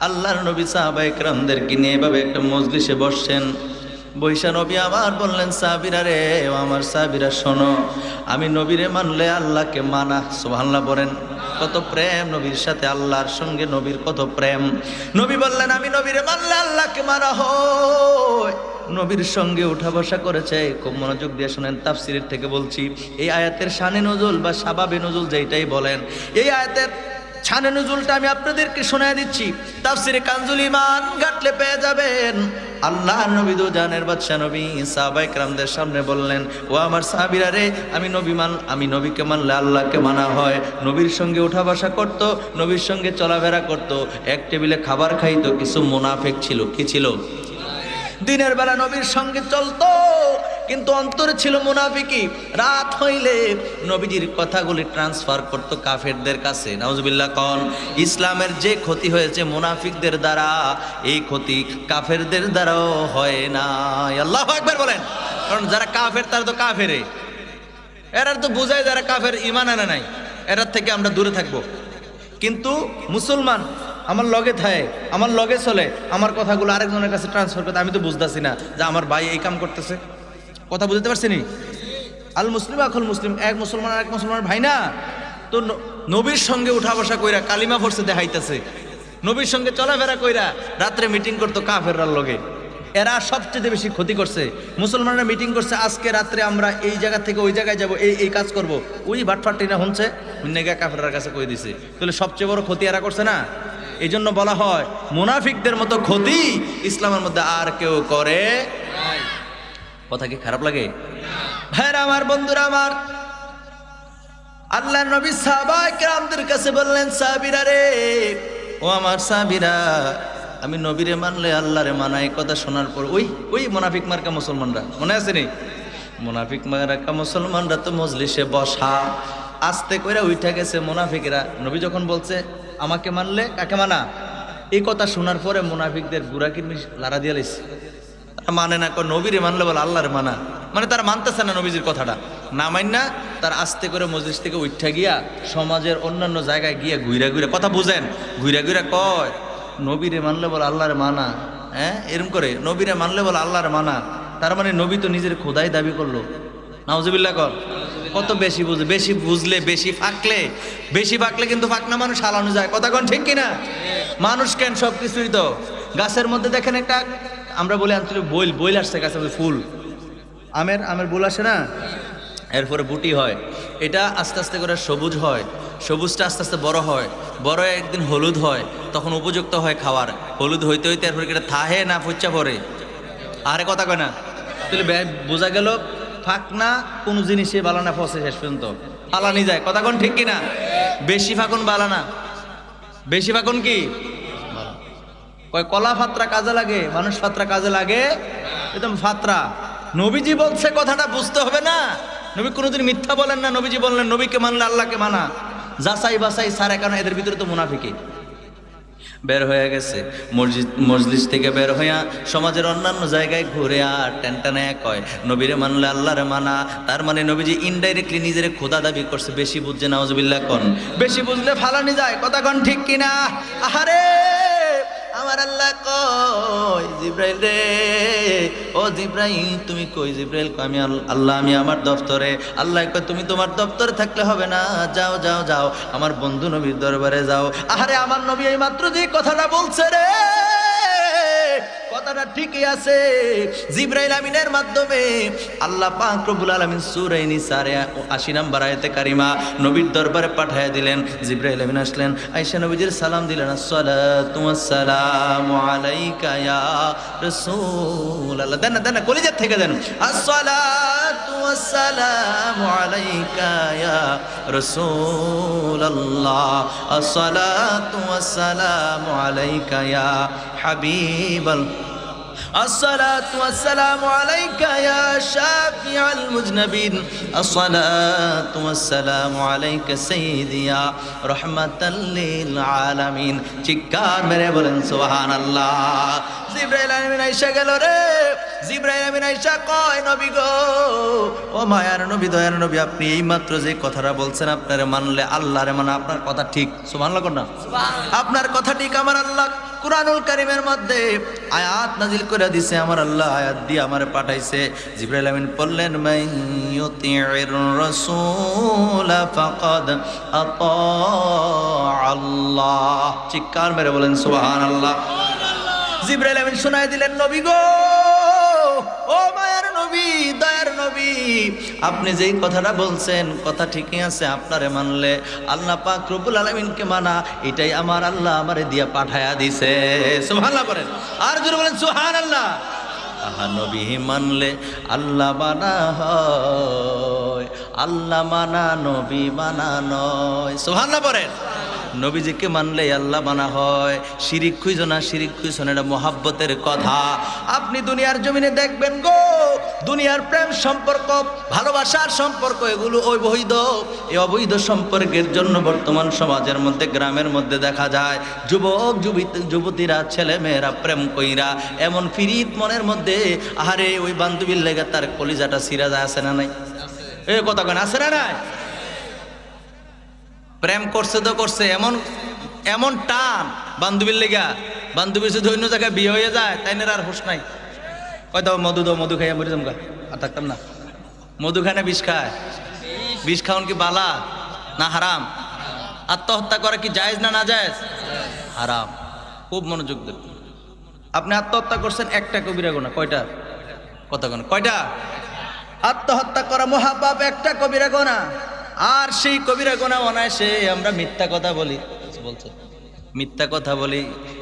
আল্লাহর নবী সাহাবায়ে কেরামদেরকে নিয়ে এভাবে একটা মজলিসে বসছেন। বৈশা নবী আমার বললেন, সাহাবীরা রে, আমার সাহাবীরা শোনো, আমি নবীরে মানলে আল্লাহকে মানা। সুবহানাল্লাহ বলেন। কত প্রেম নবীর সাথে, আল্লাহর সঙ্গে নবীর কত প্রেম। নবী বললেন, আমি নবীরে মানলে আল্লাহকে মানা হয়। নবীর সঙ্গে উঠা বসা করেছে। খুব মনোযোগ দিয়ে শুনেন, তাফসীরের থেকে বলছি। এই আয়াতের শানে নজুল বা সাবাবে নজুল যেইটাই বলেন, এই আয়াতের শানে নুজুলটা আমি আপনাদেরকে শোনায় দিচ্ছি, তাফসিরে কানজুল ঈমান ঘাটলে পেয়ে যাবেন। আল্লাহর নবী দো জানের বাদশা নবী সাহাবায়ে কেরামদের সামনে বললেন, ও আমার সাহাবীরা রে, আমি নবীকে মানলে আল্লাহকে মানা হয়। নবীর সঙ্গে উঠা বসা করত, নবীর সঙ্গে চলাফেরা করত, এক টেবিলে খাবার খাইতো। কিছু মুনাফিক ছিল, কি ছিল? দিনের বেলা নবীর সঙ্গে চলতো, কিন্তু অন্তরে ছিল মুনাফিকি। রাত হইলে নবীজির কথাগুলি ট্রান্সফার করত কাফেরদের কাছে। নাউজুবিল্লাহ কোন। ইসলামের যে ক্ষতি হয়েছে মুনাফিকদের দ্বারা, এই ক্ষতি কাফেরদের দ্বারাও হয় না। আল্লাহু আকবার বলেন। কারণ যারা কাফের তারা তো কাফেরে, এরা তো বুঝায় যারা কাফের, ঈমান আনে নাই, এরার থেকে আমরা দূরে থাকবো। কিন্তু মুসলমান আমার লগে থাকে, আমার লগে চলে, আমার কথাগুলো আরেকজনের কাছে ট্রান্সফার করতে আমি তো বুঝতেছি না যে আমার ভাই এই কাম করতেছে। কথা বুঝতে পারছি নি? আল মুসলিম আখুল মুসলিম, এক মুসলমান আর এক মুসলমানের ভাই না। তো নবীর সঙ্গে উঠা বসা কইরা কালিমা পড়ছে দেখাইতেছে, নবীর সঙ্গে চলাফেরা কইরা রাত্রে মিটিং করতো কাফেররার লগে। এরা সবচেয়ে বেশি ক্ষতি করছে। মুসলমানরা মিটিং করছে, আজকে রাত্রে আমরা এই জায়গা থেকে ওই জায়গায় যাব, এই কাজ করব। ওই বাটফাটিরা হচ্ছে নেগা কাফেররার কাছে কই দিছে। তাহলে সবচেয়ে বড় ক্ষতি এরা করছে না? এই জন্য বলা হয় মুনাফিকদের মতো ক্ষতি ইসলামের মধ্যে আর কেউ করে। কথা কি খারাপ লাগে? ভাইরা আমার, বন্ধুরা আমার, আল্লাহর নবী সাহাবায়ে কেরামদের কাছে বললেন, সাহাবীরা রে, ও আমার সাহাবীরা, আমি নবীরে মানলে আল্লাহরে মানাই। কথা শোনার পর ওই মুনাফিক মার্কা মুসলমানরা, মনে আছে নি? মুনাফিক মার্কা মুসলমানরা তো মজলিসে বসা, আস্তে করে উঠা গেছে মুনাফিকরা। নবী যখন বলছে আমাকে মানলে কাকে মানা, এই কথা শোনার পরে মুনাফিকদের গুড়া কিরমিশ লাড়া দিয়ে লাইছে। তারা মানে না, নবীরে মানলে বলে আল্লাহরে মানা, মানে তারা মানতেছে না নবীজির কথাটা। না মান না, তার আস্তে করে মজলিস থেকে উঠা গিয়া সমাজের অন্যান্য জায়গায় গিয়া ঘুরা ঘুরে, কথা বুঝেন, ঘুরা ঘুরা কয় নবীরে মানলে বলে আল্লাহরে মানা। হ্যাঁ, এরকম করে নবীরে মানলে বলে আল্লাহরে মানা। তার মানে নবী তো নিজের খোদাই দাবি করলো। নাউজুবিল্লাহ কর। কত বেশি বুঝে, বেশি বুঝলে, বেশি ফাঁকলে কিন্তু ফাঁকনা মানুষ হালানো যায়। কথা কোন ঠিক কিনা? মানুষ কেন, সব কিছুই তো। গাছের মধ্যে দেখেন একটা, আমরা বলি আঞ্চলিক বইল আসছে গাছের মধ্যে, ফুল আমের বোল আসে না, এরপরে বুটি হয়। এটা আস্তে আস্তে করে সবুজ হয়, সবুজটা আস্তে আস্তে বড় হয়, বড় একদিন হলুদ হয়, তখন উপযুক্ত হয় খাওয়ার। হলুদ হইতে হইতে এরপরে এটা থাহে না ফুচ্চা পড়ে, আরে কথা কয় না। তাহলে বোঝা গেল ফাঁকনা কোনো জিনিসে বালানা ফসে শেষ পর্যন্ত ফালানি যায়। কথা কোন ঠিক কিনা? বেশি ফাঁকুন বালানা, বেশি ফাঁকুন কি কয় কলা ফাত্রা কাজে লাগে, মানুষ ফাত্রা কাজে লাগে, একদম ফাত্রা। নবীজি বলছে, কথাটা বুঝতে হবে না। নবী কোনোদিন মিথ্যা বলেন না। নবীজি বললেন নবীকে মানলে আল্লাহকে মানা। যাচাই বাছাই সারে, কারণ এদের ভিতরে তো মুনাফিকি বের হয়ে গেছে। মসজিদ থেকে বের হইয়া সমাজের অন্যান্য জায়গায় ঘুরে আর টেনটানে কয় নবীরে মানলে আল্লাহরে মানা। তার মানে নবীজি ইনডাইরেক্টলি নিজের খোদা দাবি করছে। বেশি বুঝছে, নাউজুবিল্লাহ কোন। বেশি বুঝলে ফালানি যায়। কথা কোন ঠিক কিনা? আহারে আমার আল্লাহ কয়, জিব্রাইল রে, ও জিব্রাইল তুমি কই? জিব্রাইল কয় আমি আল্লাহ, আমি আমার দপ্তরে। আল্লাহ কয় তুমি তোমার দপ্তরে থাকলে হবে না, যাও যাও যাও আমার বন্ধু নবীর দরবারে যাও। আরে আমার নবী এই মাত্র যে কথাটা বলছে রে, কথাটা ঠিকই আছে। জিব্রাইল আমিনের মাধ্যমে আল্লাহ পাক রব্বুল আলামিন সূরা নিসার ৮০ নম্বর আয়াতে কারিমা নবীর দরবারে পাঠিয়ে দিলেন। জিব্রাইল আমিন আসলেন, আয়েশা নবীজির সালাম দিলেন, আসসালাতু ওয়াসসালামু আলাইকা ইয়া রাসূলুল্লাহ। দেন কলিজার থেকে দেন, আসসালাতু ওয়াসসালামু আলাইকা ইয়া রাসূলুল্লাহ, আসসালাতু ওয়াসসালামু আলাইকা ইয়া হাবিবাল্লাহ, আসসালাতু ওয়াসসালামু আলাইকা ইয়া শাফিআল মুজনাবিন, আসসালাতু ওয়াসসালামু আলাইকা সাইয়্যিদি ইয়া রাহমাতাল লিল আলামিন। চিৎকার মেরে বলেন সুবহানাল্লাহ। জিব্রাইল আমিন আয়েশা গেল রে। জিব্রাইল আমিন আয়েশা কয়, নবী গো, ও মায়ার নবী, দয়ার নবী, আপনি এই মাত্র যে কথাটা বলছেন আপনারে মানলে আল্লাহরে মানা, আপনার কথা ঠিক। সুবহানাল্লাহ কোন না? আপনার কথা ঠিক। আমার আল্লাহ কুরআনুল কারীমের মধ্যে আয়াত নাজিল করে দিছে, আমার আল্লাহ আয়াত দিয়ে আমারে পাঠাইছে। জিবরাইল আমিন বললেন, মাইয়ুতি'ir রাসূল ফাকাদ আতা আল্লাহ। চিৎকার মেরে বলেন সুবহানাল্লাহ। জিবরাইল আমিন শোনায় দিলেন, নবী গো, ও মায়ার নবী, দয়ার নবী, আপনি যেই কথাটা বলছেন কথা ঠিকই আছে। আপনারে মানলে আল্লাহ পাক রব্বুল আলামিনকে মানা, এটাই আমার আল্লাহ আমারে দিয়া পাঠায়া দিছে। সুবহানাল্লাহ বলেন, আর জোরে বলেন সুবহানাল্লাহ। আহা, নবী মানলে আল্লাহ মানা হয়, আল্লাহ মানা নবী মানা নয়। সুবহানাল্লাহ বলেন। নবীজিকে মানলে আল্লাহ মানা হয়। শিরিক খুঁজো না, শিরিক খুঁজো না, এটা মহাব্বতের কথা। আপনি দুনিয়ার জমিনে দেখবেন গো, দুনিয়ার প্রেম সম্পর্ক, ভালোবাসার সম্পর্ক, এগুলো অবৈধ। এই অবৈধ সম্পর্কের জন্য বর্তমান সমাজের মধ্যে, গ্রামের মধ্যে দেখা যায় যুবক যুবতীরা, ছেলে মেয়েরা প্রেম কইরা এমন ফিরিত মনের মধ্যে, আহারে ওই বান্ধবীর লেগে তার কলিজাটা সিরা যায়, আছে না নাই? এই কথা কেন, আছে না নাই? প্রেম করছে তো করছে, এমন এমন টান বান্ধবীর লেগা, বান্ধবীর যদি অন্য জায়গায় বিয়ে হয়ে যায় তাই না আর হুঁশ নাই। কয় দাও মধু, দাও মধু খাইয়া মরে যাম গা, আর থাকতাম না। মধু খায় না বিষ খায়? বিষ খাওয়ান কি বালা না হারাম? আত্মহত্যা করা কি জায়েজ না না জায়েজ? হারাম। খুব মনোযোগ দেন। আপনি আত্মহত্যা করছেন, একটা কবিরা গুনাহ। কয়টা? কথা কোন কয়টা? আত্মহত্যা করা মহাপাপ, একটা কবিরা গুনাহ। আর সেই কবিরা গুনাহ অনায়াসে আমরা মিথ্যা কথা বলি, বলছে মিথ্যা কথা বলি।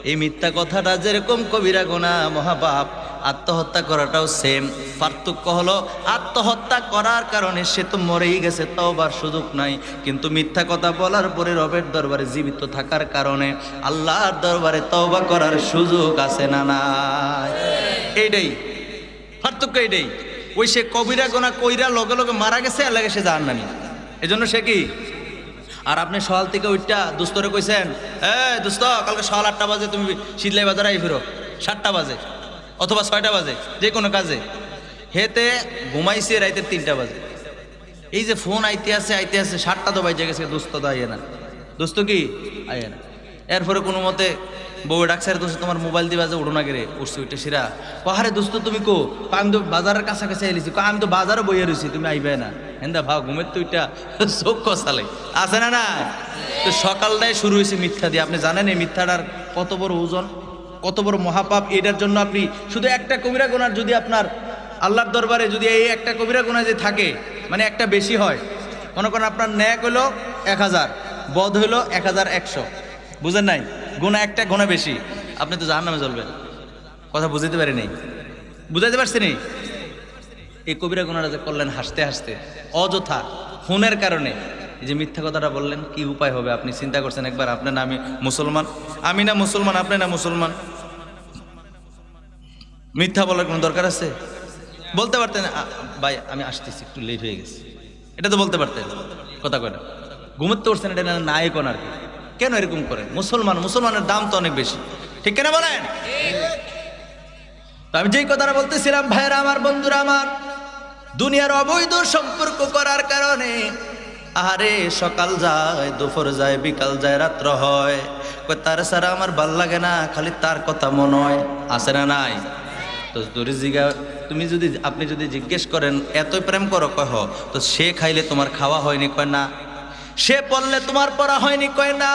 এই মিথ্যা কথাটা যেরকম কবিরা গুনাহ, মহাপাপ, আত্মহত্যা করাটাও সেম। পার্থক্য হলো আত্মহত্যা করার কারণে সে তো মরেই গেছে, তওবার সুযোগ নাই। কিন্তু মিথ্যা কথা বলার পরে রবের দরবারে জীবিত থাকার কারণে আল্লাহর দরবারে তওবা করার সুযোগ আছে না নাই? এইটাই পার্থক্য, এইটাই। ওই সে কবিরা গুনাহ কইরা লগে লগে মারা গেছে, আর লাগে সে জাহান্নামী। এজন্য সে কি? আর আপনি সকাল থেকে ওইটা দুস্তরে কইছেন, দোস্ত কালকে সকাল 8টা বাজে তুমি শীতলাই বাজারে আই ফিরো, 7টা বাজে অথবা 6টা বাজে, যে কোনো কাজে। হেতে ঘুমাইছে রাইতে 3টা বাজে। এই যে ফোন আইতে আছে 7টা তো বাজে গেছে, দোস্ত তো আইয়ে না, দোস্ত কি আইয়ে না। এরপরে কোনো মতে বউ ডাকছে, দোস্ত তোমার মোবাইল দিয়ে বাজে, উঠো না গেলে। উঠছি, উঠে সিরা পাহাড়ে, দোস্ত তুমি কো? আমি তো বাজারের কাছাকাছি আইলিছি। আমি তো বাজারে বইয়ে রয়েছি, তুমি আইবে না। হেন্দা ভাও ঘুমের তো ওইটা চোখ কষালে, আছে না না? তো সকালটাই শুরু হয়েছে মিথ্যা দিয়ে। আপনি জানেন এই মিথ্যাটার কত বড় ওজন, কত বড় মহাপাপ? এটার জন্য আপনি শুধু একটা কবিরা গুনাহ, যদি আপনার আল্লাহর দরবারে যদি এই একটা কবিরা গুনাহ যে থাকে, মানে একটা বেশি হয়, মনে করেন আপনার ন্যাক হলো 1000, বদ হইলো 1100, বুঝেন নাই? গুনাহ একটা, গুনাহ বেশি, আপনি তো জাহান্নামে জ্বলবেন। কথা বুঝতে পারি নাই? বুঝাইতে পারছি নি? এই কবিরা গুনাহটা যে করলেন হাসতে হাসতে, অযথা ফোনের কারণে, এই যে মিথ্যা কথাটা বললেন, কি উপায় হবে? আপনি চিন্তা করছেন একবার? আপনার না আমি মুসলমান, আমি না মুসলমান, আপনি না মুসলমান, মিথ্যা বলার কোনো দরকার আছে? বলতে পারতেন ভাই আমি আসতেছি, একটু লেট হয়ে গেছে, এটা তো বলতে পারতেন। কথা কয়টা ঘুমোতে উঠছেন, এটা নাই কোন আর কি। কেন এরকম করেন? মুসলমানের দাম তো অনেক বেশি, ঠিক কেনা বলেন? তো আমি যেই কথাটা বলতেছিলাম, ভাইয়েরা আমার, বন্ধুরা আমার, দুনিয়ার অবৈধ সম্পর্ক করার কারণে, আরে সকাল যায়, দুপুর যায়, বিকাল যায়, রাত্র হয়, তার ছাড়া আমার ভাল লাগে না, খালি তার কথা মনে হয়, আছে না নাই? তো আপনি যদি জিজ্ঞেস করেন এতই প্রেম করো, কহ তো সে খাইলে তোমার খাওয়া হয়নি, কয় না। সে পড়লে তোমার পড়া হয়নি, কয় না।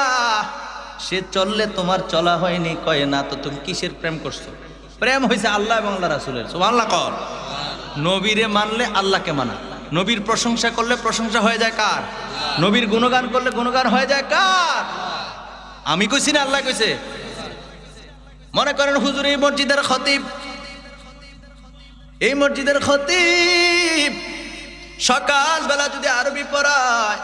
সে চললে তোমার চলা হয়নি, কয় না। তো তুমি কিসের প্রেম করছো? প্রেম হয়েছে আল্লাহ এবং আল্লাহ রাসূলের। সুবহানাল্লাহ কর। নবীরে মানলে আল্লাহকে মানা, নবীর প্রশংসা করলে প্রশংসা হয়ে যায় কার? নবীর গুণগান করলে গুণগান হয়ে যায় কার? আমি কইছি না আল্লাহ কইছে? মনে করেন হুজুর এই মসজিদের খতিব, এই মসজিদের খতিব সকালবেলা যদি আরবি পড়ায়,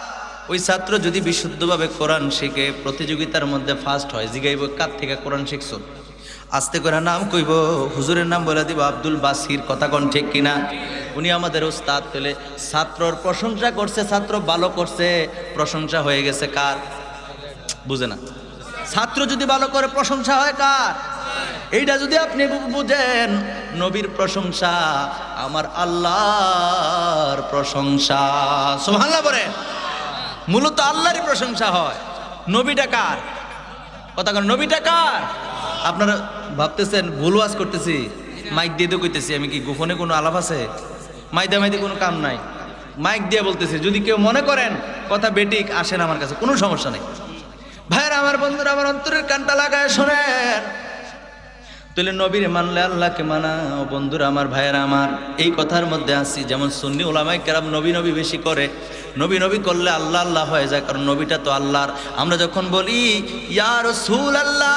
ওই ছাত্র যদি বিশুদ্ধভাবে কোরআন শিখে, প্রতিযোগিতার মধ্যে ফার্স্ট হয়, জিগাইব কার থেকে কোরআন শিখছো? আস্তে করে নাম কইব, হুজুরের নাম বলে দিব আব্দুল বাসির। কথা কোন ঠিক কিনা? উনি আমাদের উস্তাদ পেলে ছাত্রর প্রশংসা করছে, ছাত্র ভালো করছে, প্রশংসা হয়ে গেছে কার? বুঝে না? ছাত্র যদি ভালো করে প্রশংসা হয় কার? এইটা যদি আপনি বুঝেন, নবীর প্রশংসা আমার আল্লাহর প্রশংসা। সুবহানাল্লাহ বলেন। মূলত আল্লাহরই প্রশংসা হয়। নবীটা কার? কথা কন, নবীটা কার? আপনারা ভাবতেছেন ভুল ওয়াজ করতেছি, মাইক দিয়ে তো কইতেছি, আমি কি গোপনে কোনো আলাপ আছে? মাইদে কোনো কাম নাই, মাইক দিয়ে বলতেছি। যদি কেউ মনে করেন কথা বেঠিক, আসেন আমার কাছে, কোনো সমস্যা নেই। ভাইয়েরা আমার, বন্ধুরা আমার, অন্তরের কানটা লাগায় শোনেন। তাহলে নবীর মানলে আল্লাহকে মানা। ও বন্ধুরা আমার, ভাইয়েরা আমার, এই কথার মধ্যে আসি যেমন সুন্নি উলামায়ে কেরাম নবী নবী বেশি করে, নবী নবী করলে আল্লাহ আল্লাহ হয়ে যায়, কারণ নবীটা তো আল্লাহর। আমরা যখন বলি ইয়া রাসূলুল্লাহ,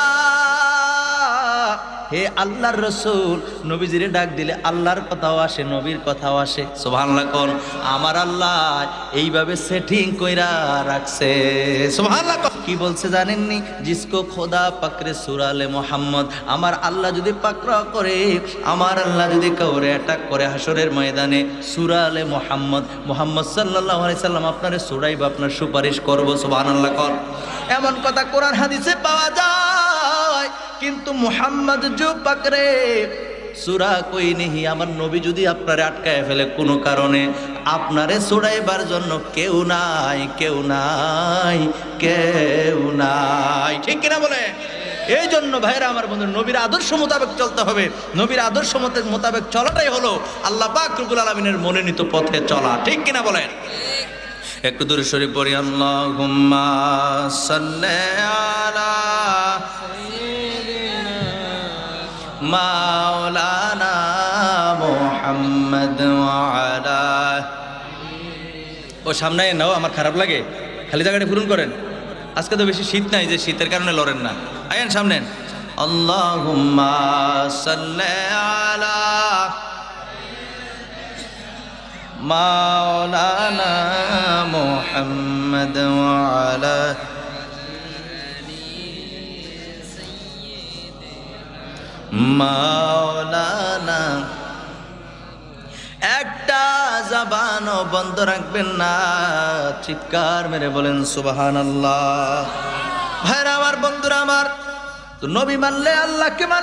হে আল্লাহর রসুল, নবীজিরে ডাক দিলে আল্লাহর কথাও আসে, নবীর কথাও আসে। সুবহানাল্লাহ কোন। আমার আল্লাহ এইভাবে সেটিং কইরা রাখছে। সুবহানাল্লাহ। কি বলছে জানেননি? জিসকো খোদা পাকরে সুরালে মোহাম্মদ, আমার আল্লাহ যদি পাকড়া করে, আমার আল্লাহ যদি কাউরে অ্যাটাক করে হাসরের ময়দানে, সুরালে মোহাম্মদ, মোহাম্মদ সাল্লাল্লাহু আলাইহি সাল্লাম আপনারে সুরাইব, আপনার সুপারিশ করব। সুবহানাল্লাহ কোন। এমন কথা কোরআন হাদিসে পাওয়া যায়, কিন্তু মুহাম্মদ জো পাকরে সূরা কই নেহি, আমার নবী যদি আপনারে আটকায় ফেলে কোনো কারণে, আপনারে ছুড়াইবার জন্য কেউ নাই, কেউ নাই, কেউ নাই। ঠিক কিনা বলে? এই জন্য ভাইরা আমার বন্ধু, নবীর আদর্শ মোতাবেক চলতে হবে। নবীর আদর্শ মোতাবেক চলাটাই হলো আল্লাহ পাক রব্বুল আলামিনের মনোনীত পথে চলা। ঠিক কিনা বলেন? একটু দূরে শরীফ পড়ি, আল্লাহুম্মা সাল্লি আলা মাওলানা মুহাম্মদ ওয়া আলা। ও সামনে নাও, আমার খারাপ লাগে, খালি জায়গাটা পূরণ করেন। আজকে তো বেশি শীত নাই, যে শীতের কারণে লড়েন না। আয়েন সামনে। আল্লাহুম্মা সাল্লি আলা মাওলানা মুহাম্মদ ওয়া আলা মাওলানা। একটা জবানও বন্ধ রাখবেন না, চিৎকার মেরে বলেন সুবহানাল্লাহ। ভাইরা আমার, বন্ধুরা আমার, তো নবী মানলে আল্লাহকে